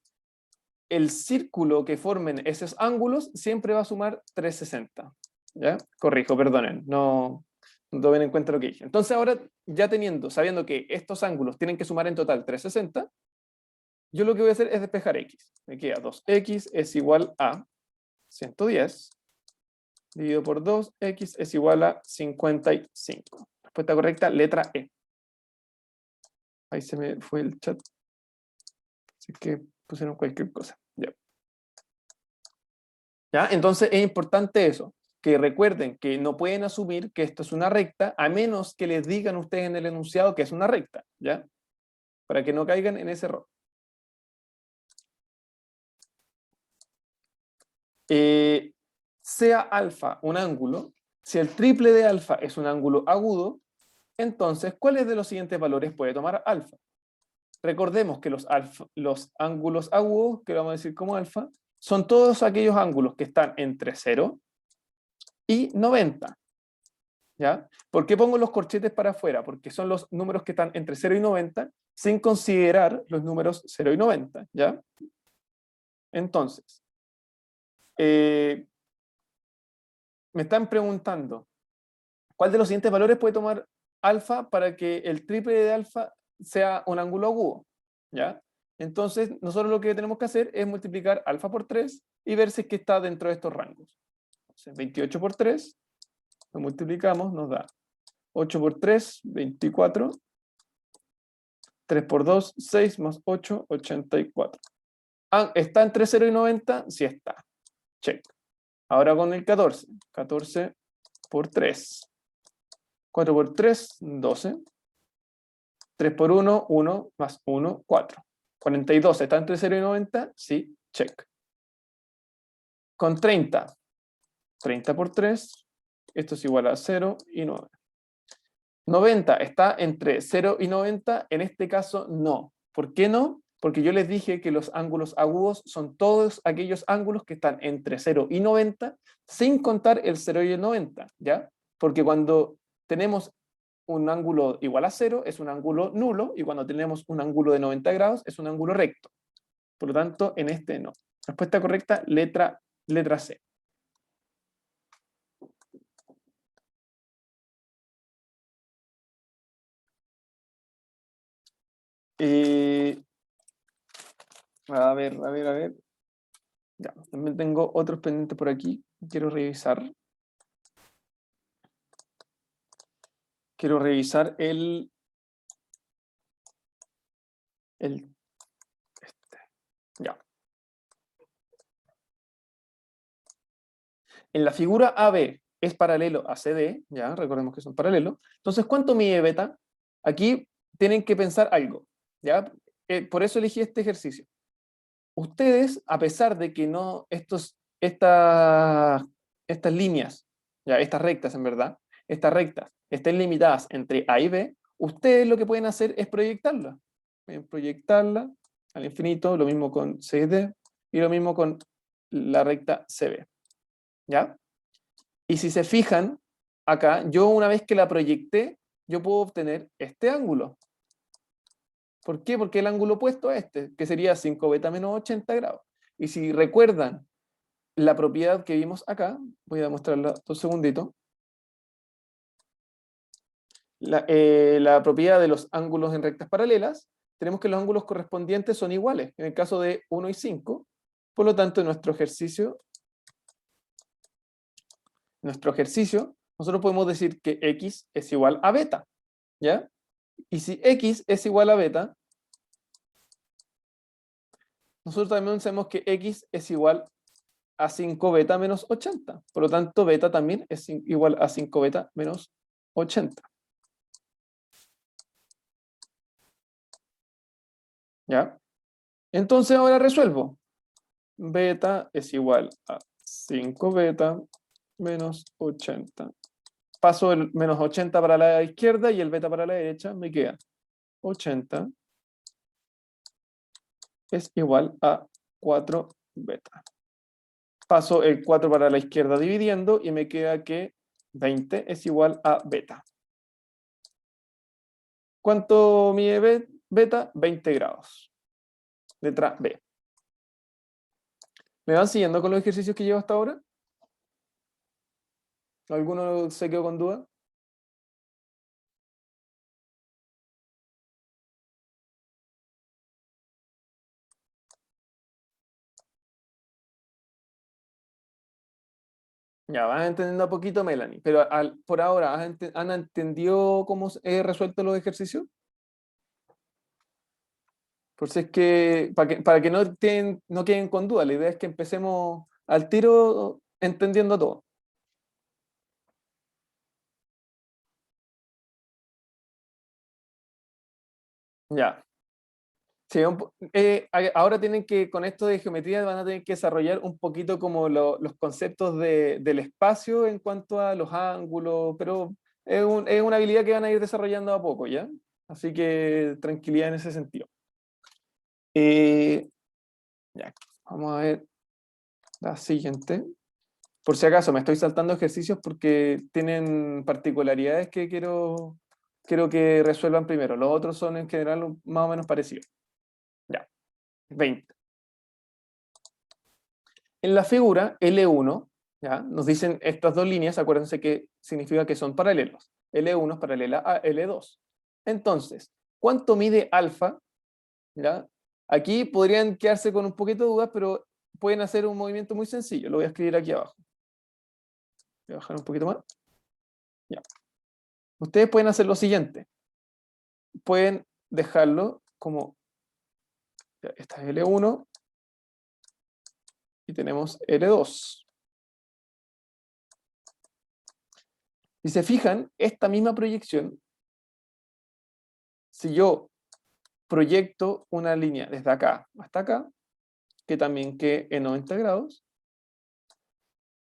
el círculo que formen esos ángulos siempre va a sumar 360. ¿Ya? Corrijo, perdonen, no tomen en cuenta lo que dije. Entonces ahora, ya sabiendo que estos ángulos tienen que sumar en total 360, yo lo que voy a hacer es despejar x. Me queda 2x es igual a 110, dividido por 2x es igual a 55. Respuesta correcta, letra E. Ahí se me fue el chat. Así que pusieron cualquier cosa. Ya. ¿Ya? Entonces es importante eso, que recuerden que no pueden asumir que esto es una recta a menos que les digan ustedes en el enunciado que es una recta, ¿ya? Para que no caigan en ese error. Sea alfa un ángulo, si el triple de alfa es un ángulo agudo, entonces, ¿cuáles de los siguientes valores puede tomar alfa? Recordemos que los ángulos agudos, que vamos a decir como alfa, son todos aquellos ángulos que están entre 0 y 90. ¿Ya? ¿Por qué pongo los corchetes para afuera? Porque son los números que están entre 0 y 90, sin considerar los números 0 y 90, ¿ya? Entonces, me están preguntando, ¿cuál de los siguientes valores puede tomar alfa para que el triple de alfa sea un ángulo agudo? ¿Ya? Entonces, nosotros lo que tenemos que hacer es multiplicar alfa por 3 y ver si es que está dentro de estos rangos. Entonces, 28 por 3, lo multiplicamos, nos da 8 por 3, 24. 3 por 2, 6 más 8, 84. ¿Está entre 0 y 90? Sí está. Check. Ahora con el 14. 14 por 3. 4 por 3, 12. 3 por 1, 1 más 1, 4. 42, ¿está entre 0 y 90? Sí, check. Con 30, 30 por 3, esto es igual a 0 y 9. 90, ¿está entre 0 y 90? En este caso, no. ¿Por qué no? Porque yo les dije que los ángulos agudos son todos aquellos ángulos que están entre 0 y 90, sin contar el 0 y el 90, ¿ya? Porque cuando tenemos un ángulo igual a 0, es un ángulo nulo, y cuando tenemos un ángulo de 90 grados, es un ángulo recto. Por lo tanto, en este no. Respuesta correcta, letra C. A ver. Ya, también tengo otros pendientes por aquí. Quiero revisar. Quiero revisar el ya. En la figura AB es paralelo a CD, ya, recordemos que son paralelos. Entonces, ¿cuánto mide beta? Aquí tienen que pensar algo, ¿ya? Por eso elegí este ejercicio. Ustedes, a pesar de que no estas líneas, ya, estas rectas en verdad, estas rectas estén limitadas entre A y B, ustedes lo que pueden hacer es proyectarla. Pueden proyectarla al infinito, lo mismo con CD y lo mismo con la recta CB. ¿Ya? Y si se fijan, acá, yo una vez que la proyecté, yo puedo obtener este ángulo. ¿Por qué? Porque el ángulo opuesto a este, que sería 5 beta menos 80 grados. Y si recuerdan la propiedad que vimos acá, voy a demostrarla 2 segunditos. La propiedad de los ángulos en rectas paralelas, tenemos que los ángulos correspondientes son iguales, en el caso de 1 y 5. Por lo tanto, en nuestro ejercicio, nosotros podemos decir que x es igual a beta, ¿ya? Y si x es igual a beta, nosotros también sabemos que x es igual a 5 beta menos 80. Por lo tanto, beta también es igual a 5 beta menos 80. ¿Ya? Entonces ahora resuelvo. Beta es igual a 5 beta menos 80. Paso el menos 80 para la izquierda y el beta para la derecha, me queda 80 es igual a 4 beta. Paso el 4 para la izquierda dividiendo y me queda que 20 es igual a beta. ¿Cuánto mide beta? 20 grados. Letra B. ¿Me van siguiendo con los ejercicios que llevo hasta ahora? ¿Alguno se quedó con duda? Ya, van entendiendo a poquito, Melanie. Pero por ahora, ¿han entendido cómo he resuelto los ejercicios? Por si es que, para que no queden con duda, la idea es que empecemos al tiro entendiendo todo. Ya. Sí, ahora tienen que, con esto de geometría, van a tener que desarrollar un poquito como los conceptos del espacio en cuanto a los ángulos, pero es una habilidad que van a ir desarrollando a poco, ¿ya? Así que tranquilidad en ese sentido. Ya, vamos a ver la siguiente. Por si acaso, me estoy saltando ejercicios porque tienen particularidades que quiero que resuelvan primero. Los otros son en general más o menos parecidos. Ya, 20. En la figura L1, ¿ya? Nos dicen estas dos líneas, acuérdense que significa que son paralelos. L1 es paralela a L2. Entonces, ¿cuánto mide alfa? ¿Ya? Aquí podrían quedarse con un poquito de dudas, pero pueden hacer un movimiento muy sencillo. Lo voy a escribir aquí abajo. Voy a bajar un poquito más. Ya. Ustedes pueden hacer lo siguiente. Pueden dejarlo como, ya, esta es L1 y tenemos L2. Si se fijan, esta misma proyección si yo proyecto una línea desde acá hasta acá, que también quede en 90 grados,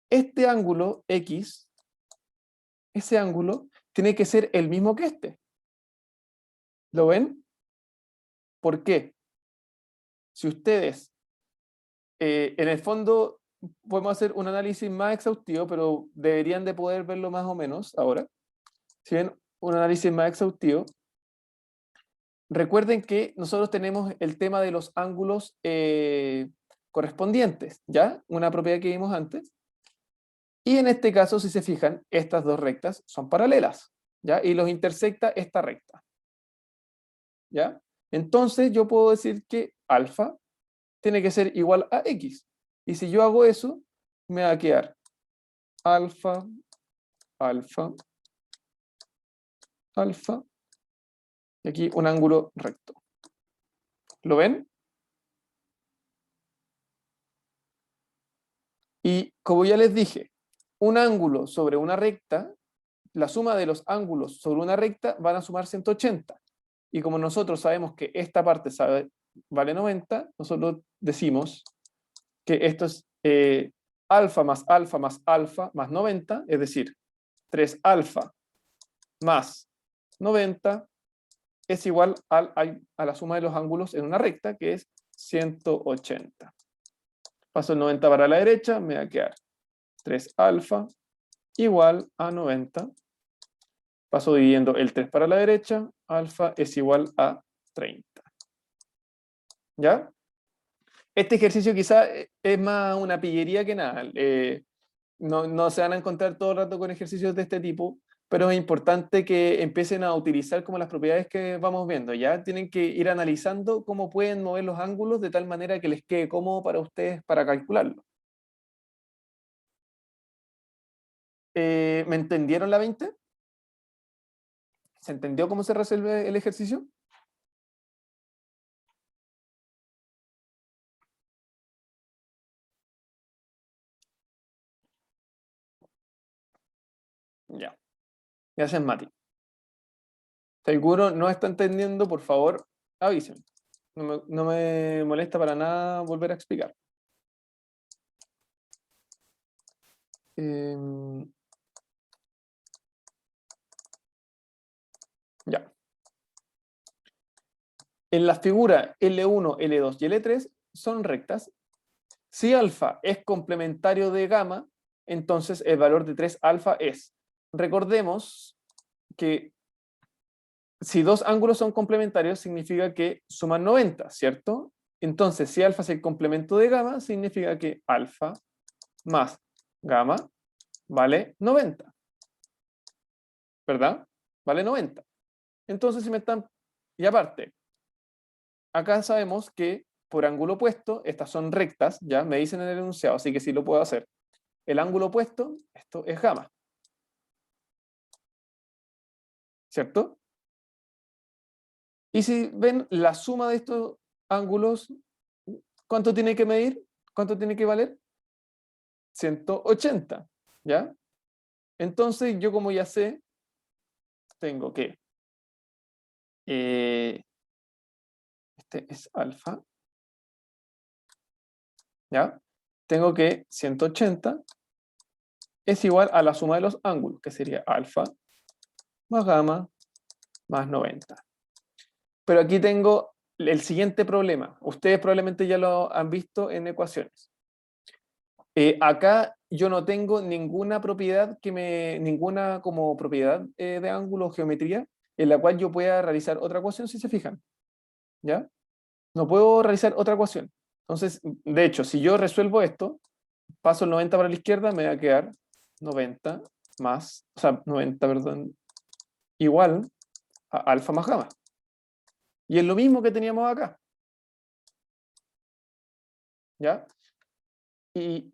este ángulo X, ese ángulo, tiene que ser el mismo que este. ¿Lo ven? ¿Por qué? Si ustedes, en el fondo, podemos hacer un análisis más exhaustivo, pero deberían de poder verlo más o menos ahora. Si ven un análisis más exhaustivo, recuerden que nosotros tenemos el tema de los ángulos correspondientes, ¿ya? Una propiedad que vimos antes. Y en este caso, si se fijan, estas dos rectas son paralelas, ¿ya? Y los intersecta esta recta, ¿ya? Entonces yo puedo decir que alfa tiene que ser igual a x. Y si yo hago eso, me va a quedar alfa, alfa, alfa, y aquí un ángulo recto. ¿Lo ven? Y como ya les dije, un ángulo sobre una recta, la suma de los ángulos sobre una recta van a sumar 180. Y como nosotros sabemos que esta parte vale 90, nosotros decimos que esto es alfa más alfa más alfa más 90, es decir, 3 alfa más 90 es igual a la suma de los ángulos en una recta, que es 180. Paso el 90 para la derecha, me va a quedar 3 alfa igual a 90. Paso dividiendo el 3 para la derecha, alfa es igual a 30. ¿Ya? Este ejercicio quizá es más una pillería que nada. No se van a encontrar todo el rato con ejercicios de este tipo, pero es importante que empiecen a utilizar como las propiedades que vamos viendo, ¿ya? Tienen que ir analizando cómo pueden mover los ángulos de tal manera que les quede cómodo para ustedes para calcularlo. ¿Me entendieron la 20? ¿Se entendió cómo se resuelve el ejercicio? Ya. Gracias, Mati. Seguro no está entendiendo, por favor, avisen. No me molesta para nada volver a explicar. Ya. En la figura L1, L2 y L3 son rectas. Si alfa es complementario de gamma, entonces el valor de 3 alfa es. Recordemos que si dos ángulos son complementarios, significa que suman 90, ¿cierto? Entonces, si alfa es el complemento de gamma, significa que alfa más gamma vale 90. ¿Verdad? Vale 90. Entonces, si me están... Y aparte, acá sabemos que por ángulo opuesto, estas son rectas, ya me dicen en el enunciado, así que sí lo puedo hacer. El ángulo opuesto, esto es gamma. ¿Cierto? Y si ven la suma de estos ángulos, ¿cuánto tiene que medir? ¿Cuánto tiene que valer? 180, ¿ya? Entonces, yo como ya sé, tengo que... este es alfa. ¿Ya? Tengo que 180 es igual a la suma de los ángulos, que sería alfa más gamma más 90. Pero aquí tengo el siguiente problema. Ustedes probablemente ya lo han visto en ecuaciones. Acá yo no tengo ninguna propiedad ninguna como propiedad de ángulo o geometría en la cual yo pueda realizar otra ecuación, si se fijan. ¿Ya? No puedo realizar otra ecuación. Entonces, de hecho, si yo resuelvo esto, paso el 90 para la izquierda, me va a quedar 90 más, o sea, 90, perdón, igual a alfa más gamma. Y es lo mismo que teníamos acá. ¿Ya? Y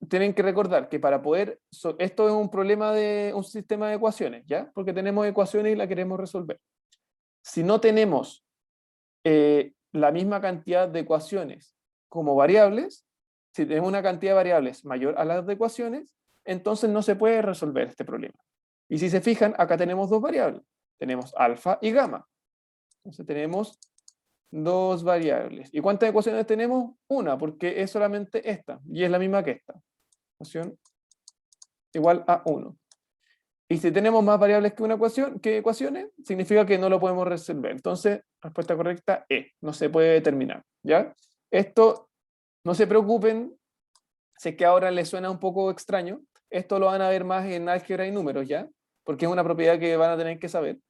tienen que recordar que para poder, esto es un problema de un sistema de ecuaciones, ¿ya? Porque tenemos ecuaciones y la queremos resolver. Si no tenemos la misma cantidad de ecuaciones como variables, si tenemos una cantidad de variables mayor a las de ecuaciones, entonces no se puede resolver este problema. Y si se fijan, acá tenemos dos variables. Tenemos alfa y gamma. Entonces tenemos dos variables. ¿Y cuántas ecuaciones tenemos? Una, porque es solamente esta, y es la misma que esta. Ecuación igual a 1. Y si tenemos más variables que una ecuación, que ecuaciones, significa que no lo podemos resolver. Entonces, respuesta correcta es, no se puede determinar, ¿ya? Esto, no se preocupen, sé que ahora les suena un poco extraño, esto lo van a ver más en álgebra y números, ¿ya? Porque es una propiedad que van a tener que saber.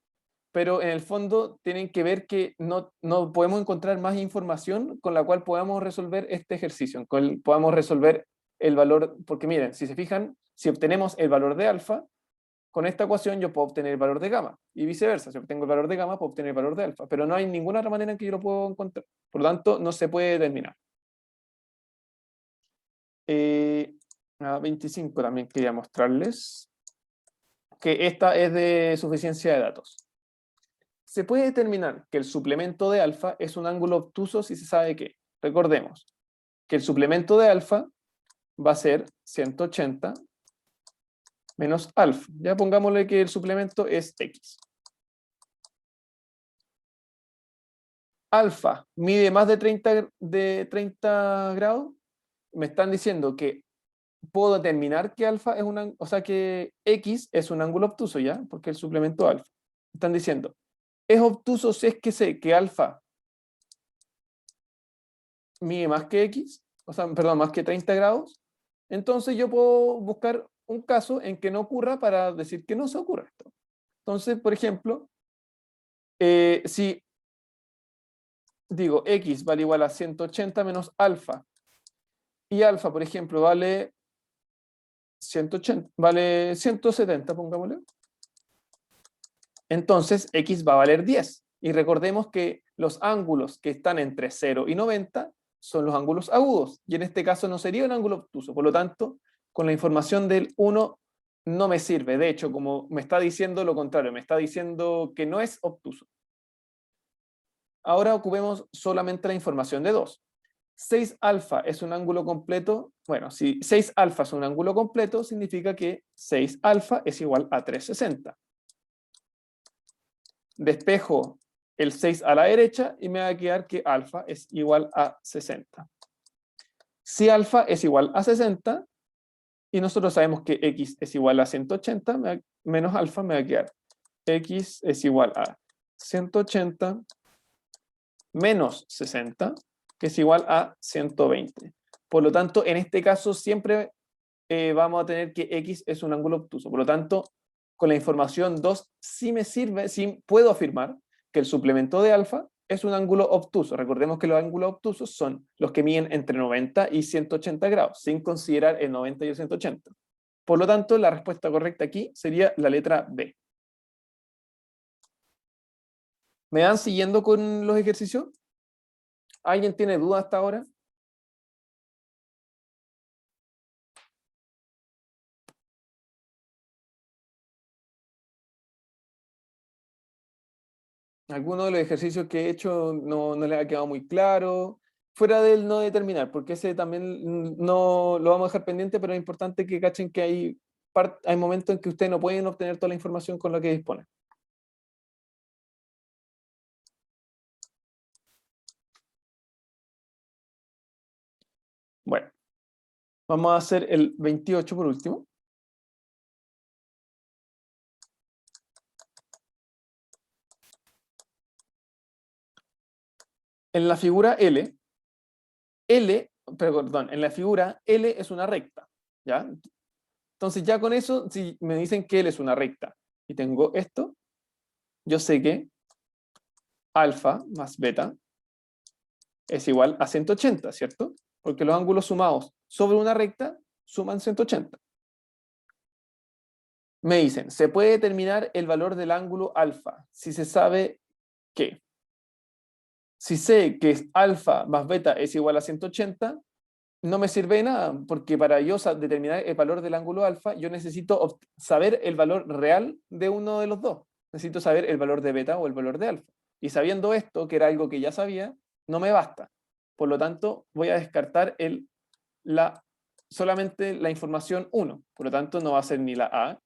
Pero en el fondo tienen que ver que no podemos encontrar más información con la cual podamos resolver este ejercicio, con el podamos resolver el valor, porque miren, si se fijan, si obtenemos el valor de alfa, con esta ecuación yo puedo obtener el valor de gamma, y viceversa, si obtengo el valor de gamma, puedo obtener el valor de alfa, pero no hay ninguna otra manera en que yo lo puedo encontrar, por lo tanto, no se puede determinar. 25 también quería mostrarles, que esta es de suficiencia de datos. Se puede determinar que el suplemento de alfa es un ángulo obtuso si se sabe que, recordemos, que el suplemento de alfa va a ser 180 menos alfa. Ya pongámosle que el suplemento es x. Alfa mide más de 30 grados. Me están diciendo que puedo determinar que alfa es o sea que x es un ángulo obtuso, ¿ya? Porque el suplemento alfa. Están diciendo, es obtuso si es que sé que alfa mide más que x, o sea, perdón, más que 30 grados. Entonces yo puedo buscar un caso en que no ocurra para decir que no se ocurra esto. Entonces, por ejemplo, si digo x vale igual a 180 menos alfa, y alfa, por ejemplo, vale 180, vale 170, pongámosle. Entonces, x va a valer 10. Y recordemos que los ángulos que están entre 0 y 90 son los ángulos agudos. Y en este caso no sería un ángulo obtuso. Por lo tanto, con la información del 1 no me sirve. De hecho, como me está diciendo lo contrario, me está diciendo que no es obtuso. Ahora ocupemos solamente la información de 2. 6 alfa es un ángulo completo. Bueno, si 6 alfa es un ángulo completo, significa que 6 alfa es igual a 360. Despejo el 6 a la derecha y me va a quedar que alfa es igual a 60. Si alfa es igual a 60, y nosotros sabemos que x es igual a 180, menos alfa me va a quedar x es igual a 180 menos 60, que es igual a 120. Por lo tanto, en este caso siempre vamos a tener que x es un ángulo obtuso. Por lo tanto, con la información 2 sí me sirve, sí puedo afirmar que el suplemento de alfa es un ángulo obtuso. Recordemos que los ángulos obtusos son los que miden entre 90 y 180 grados, sin considerar el 90 y el 180. Por lo tanto, la respuesta correcta aquí sería la letra B. ¿Me van siguiendo con los ejercicios? ¿Alguien tiene dudas hasta ahora? Alguno de los ejercicios que he hecho no les ha quedado muy claro, fuera del no determinar, porque ese también no lo vamos a dejar pendiente, pero es importante que cachen que hay momentos en que ustedes no pueden obtener toda la información con la que disponen. Bueno, vamos a hacer el 28 por último. En la figura en la figura L es una recta, ¿ya? Entonces ya con eso, si me dicen que L es una recta y tengo esto, yo sé que alfa más beta es igual a 180, ¿cierto? Porque los ángulos sumados sobre una recta suman 180. Me dicen, se puede determinar el valor del ángulo alfa si se sabe que, si sé que alfa más beta es igual a 180, no me sirve de nada, porque para yo determinar el valor del ángulo alfa, yo necesito saber el valor real de uno de los dos. Necesito saber el valor de beta o el valor de alfa. Y sabiendo esto, que era algo que ya sabía, no me basta. Por lo tanto, voy a descartar solamente la información 1. Por lo tanto, no va a ser ni la A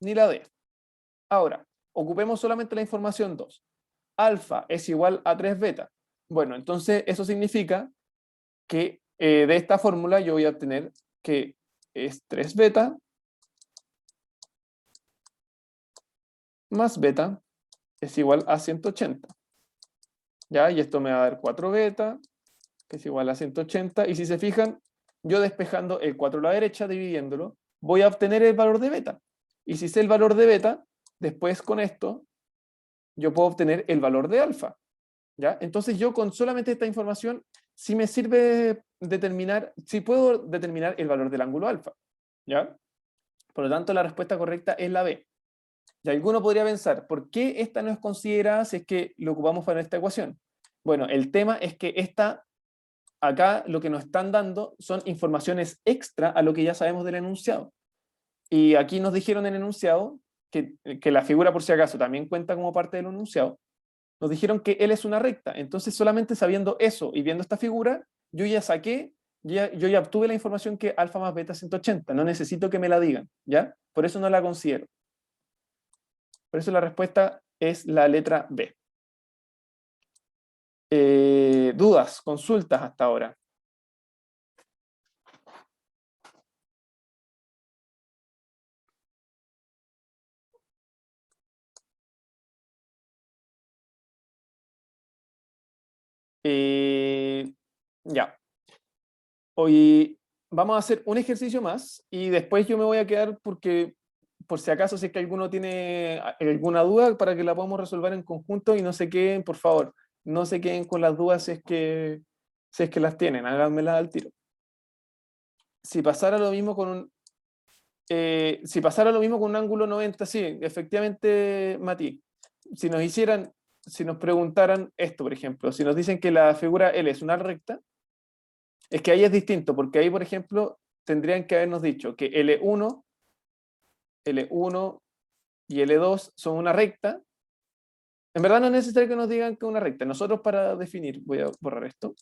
ni la D. Ahora, ocupemos solamente la información 2. alfa es igual a 3 beta. Bueno, entonces eso significa que de esta fórmula yo voy a obtener que es 3 beta más beta es igual a 180. ¿Ya? Y esto me va a dar 4 beta, que es igual a 180. Y si se fijan, yo despejando el 4 a la derecha, dividiéndolo, voy a obtener el valor de beta. Y si sé el valor de beta, después con esto, yo puedo obtener el valor de alfa. ¿Ya? Entonces yo con solamente esta información, sí me sirve determinar, sí puedo determinar el valor del ángulo alfa. ¿Ya? Por lo tanto, la respuesta correcta es la B. Y alguno podría pensar, ¿por qué esta no es considerada si es que lo ocupamos para esta ecuación? Bueno, el tema es que acá lo que nos están dando son informaciones extra a lo que ya sabemos del enunciado. Y aquí nos dijeron en el enunciado, que la figura por si acaso también cuenta como parte del enunciado, nos dijeron que L es una recta. Entonces solamente sabiendo eso y viendo esta figura, yo ya saqué, yo ya obtuve la información que alfa más beta es 180. No necesito que me la digan, ¿ya? Por eso no la considero. Por eso la respuesta es la letra B. ¿Dudas, consultas hasta ahora? Ya. Hoy vamos a hacer un ejercicio más y después yo me voy a quedar porque, por si acaso, si es que alguno tiene alguna duda, para que la podamos resolver en conjunto y no se queden, por favor, no se queden con las dudas si es que las tienen, háganmelas al tiro. Si pasara lo mismo con un ángulo 90, sí, efectivamente, Mati, si nos preguntaran esto, por ejemplo, si nos dicen que la figura L es una recta, es que ahí es distinto, porque ahí, por ejemplo, tendrían que habernos dicho que L1 y L2 son una recta. En verdad no es necesario que nos digan que es una recta. Nosotros para definir, voy a borrar esto,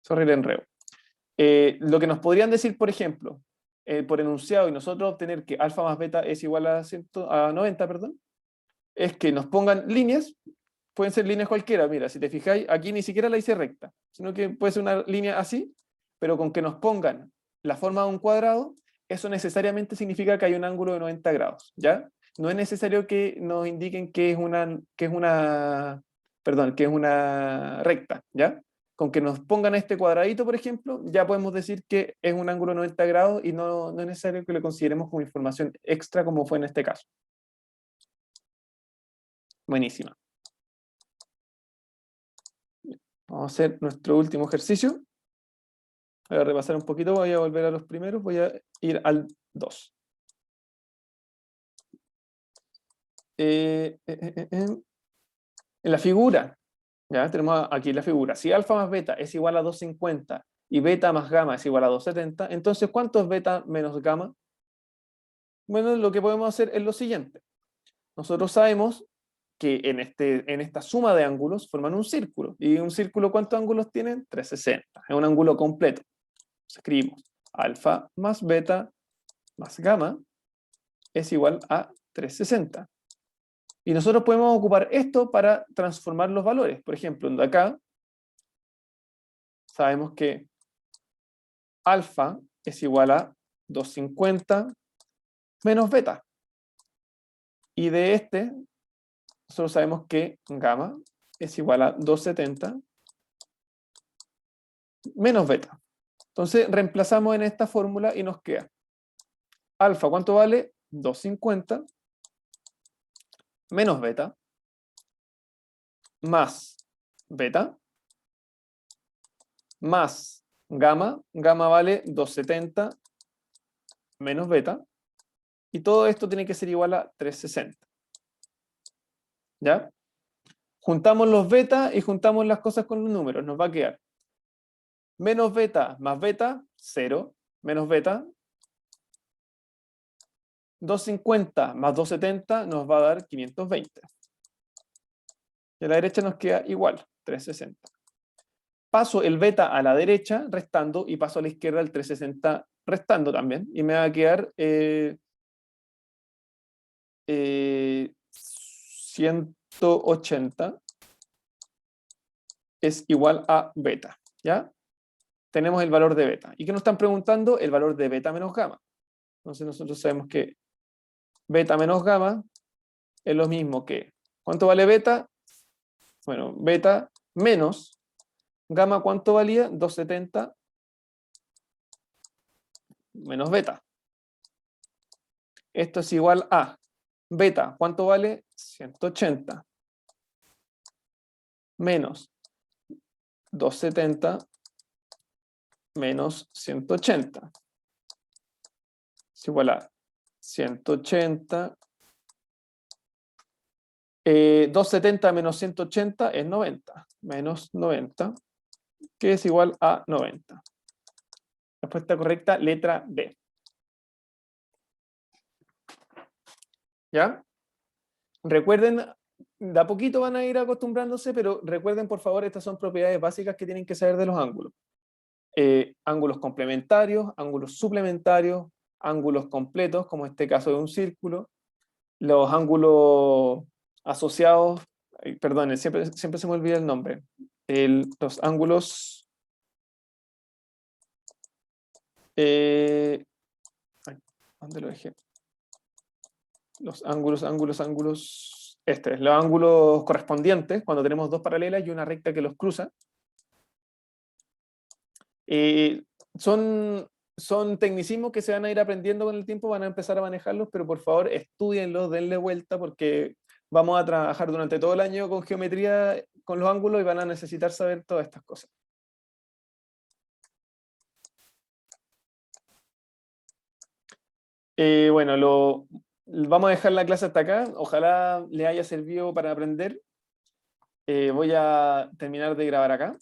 sorry el enredo. Lo que nos podrían decir, por ejemplo, por enunciado y nosotros obtener que alfa más beta es igual a 90, perdón, es que nos pongan líneas, pueden ser líneas cualquiera, mira, si te fijáis, aquí ni siquiera la hice recta, sino que puede ser una línea así, pero con que nos pongan la forma de un cuadrado, eso necesariamente significa que hay un ángulo de 90 grados, ¿ya? No es necesario que nos indiquen que es una recta, ¿ya? Con que nos pongan este cuadradito, por ejemplo, ya podemos decir que es un ángulo de 90 grados y no es necesario que lo consideremos como información extra como fue en este caso. Buenísima. Vamos a hacer nuestro último ejercicio. Voy a repasar un poquito, voy a volver a los primeros, voy a ir al 2. En la figura, ya tenemos aquí la figura. Si alfa más beta es igual a 250 y beta más gamma es igual a 270, entonces ¿cuánto es beta menos gamma? Bueno, lo que podemos hacer es lo siguiente. Nosotros sabemos que en esta suma de ángulos forman un círculo. ¿Y un círculo cuántos ángulos tiene? 360. Es un ángulo completo. Escribimos alfa más beta más gamma es igual a 360. Y nosotros podemos ocupar esto para transformar los valores. Por ejemplo, de acá sabemos que alfa es igual a 250 menos beta. Y de este, nosotros sabemos que gamma es igual a 270 menos beta. Entonces reemplazamos en esta fórmula y nos queda alfa, ¿cuánto vale? 250 menos beta más beta más gamma. Gamma vale 270 menos beta. Y todo esto tiene que ser igual a 360. ¿Ya? Juntamos los beta y juntamos las cosas con los números. Nos va a quedar menos beta más beta, 0. Menos beta. 250 más 270 nos va a dar 520. Y a la derecha nos queda igual, 360. Paso el beta a la derecha restando y paso a la izquierda el 360 restando también. Y me va a quedar 100 180 es igual a beta, ¿ya? Tenemos el valor de beta. ¿Y qué nos están preguntando? El valor de beta menos gamma. Entonces nosotros sabemos que beta menos gamma es lo mismo que, ¿cuánto vale beta? Bueno, beta menos gamma, ¿cuánto valía? 270 menos beta. Esto es igual a beta, ¿cuánto vale? 180 menos 270 menos 180. Es igual a 180. 270 menos 180 es 90. Menos 90, que es igual a 90. Respuesta correcta, letra B. ¿Ya? Recuerden, de a poquito van a ir acostumbrándose, pero recuerden, por favor, estas son propiedades básicas que tienen que saber de los ángulos. Ángulos complementarios, ángulos suplementarios, ángulos completos, como este caso de un círculo, los ángulos asociados, perdón, siempre se me olvida el nombre, los ángulos, ¿dónde lo dejé? Los ángulos, los ángulos correspondientes, cuando tenemos dos paralelas y una recta que los cruza. Son tecnicismos que se van a ir aprendiendo con el tiempo, van a empezar a manejarlos, pero por favor estudienlos, denle vuelta, porque vamos a trabajar durante todo el año con geometría, con los ángulos, y van a necesitar saber todas estas cosas. Bueno, vamos a dejar la clase hasta acá. Ojalá les haya servido para aprender. Voy a terminar de grabar acá.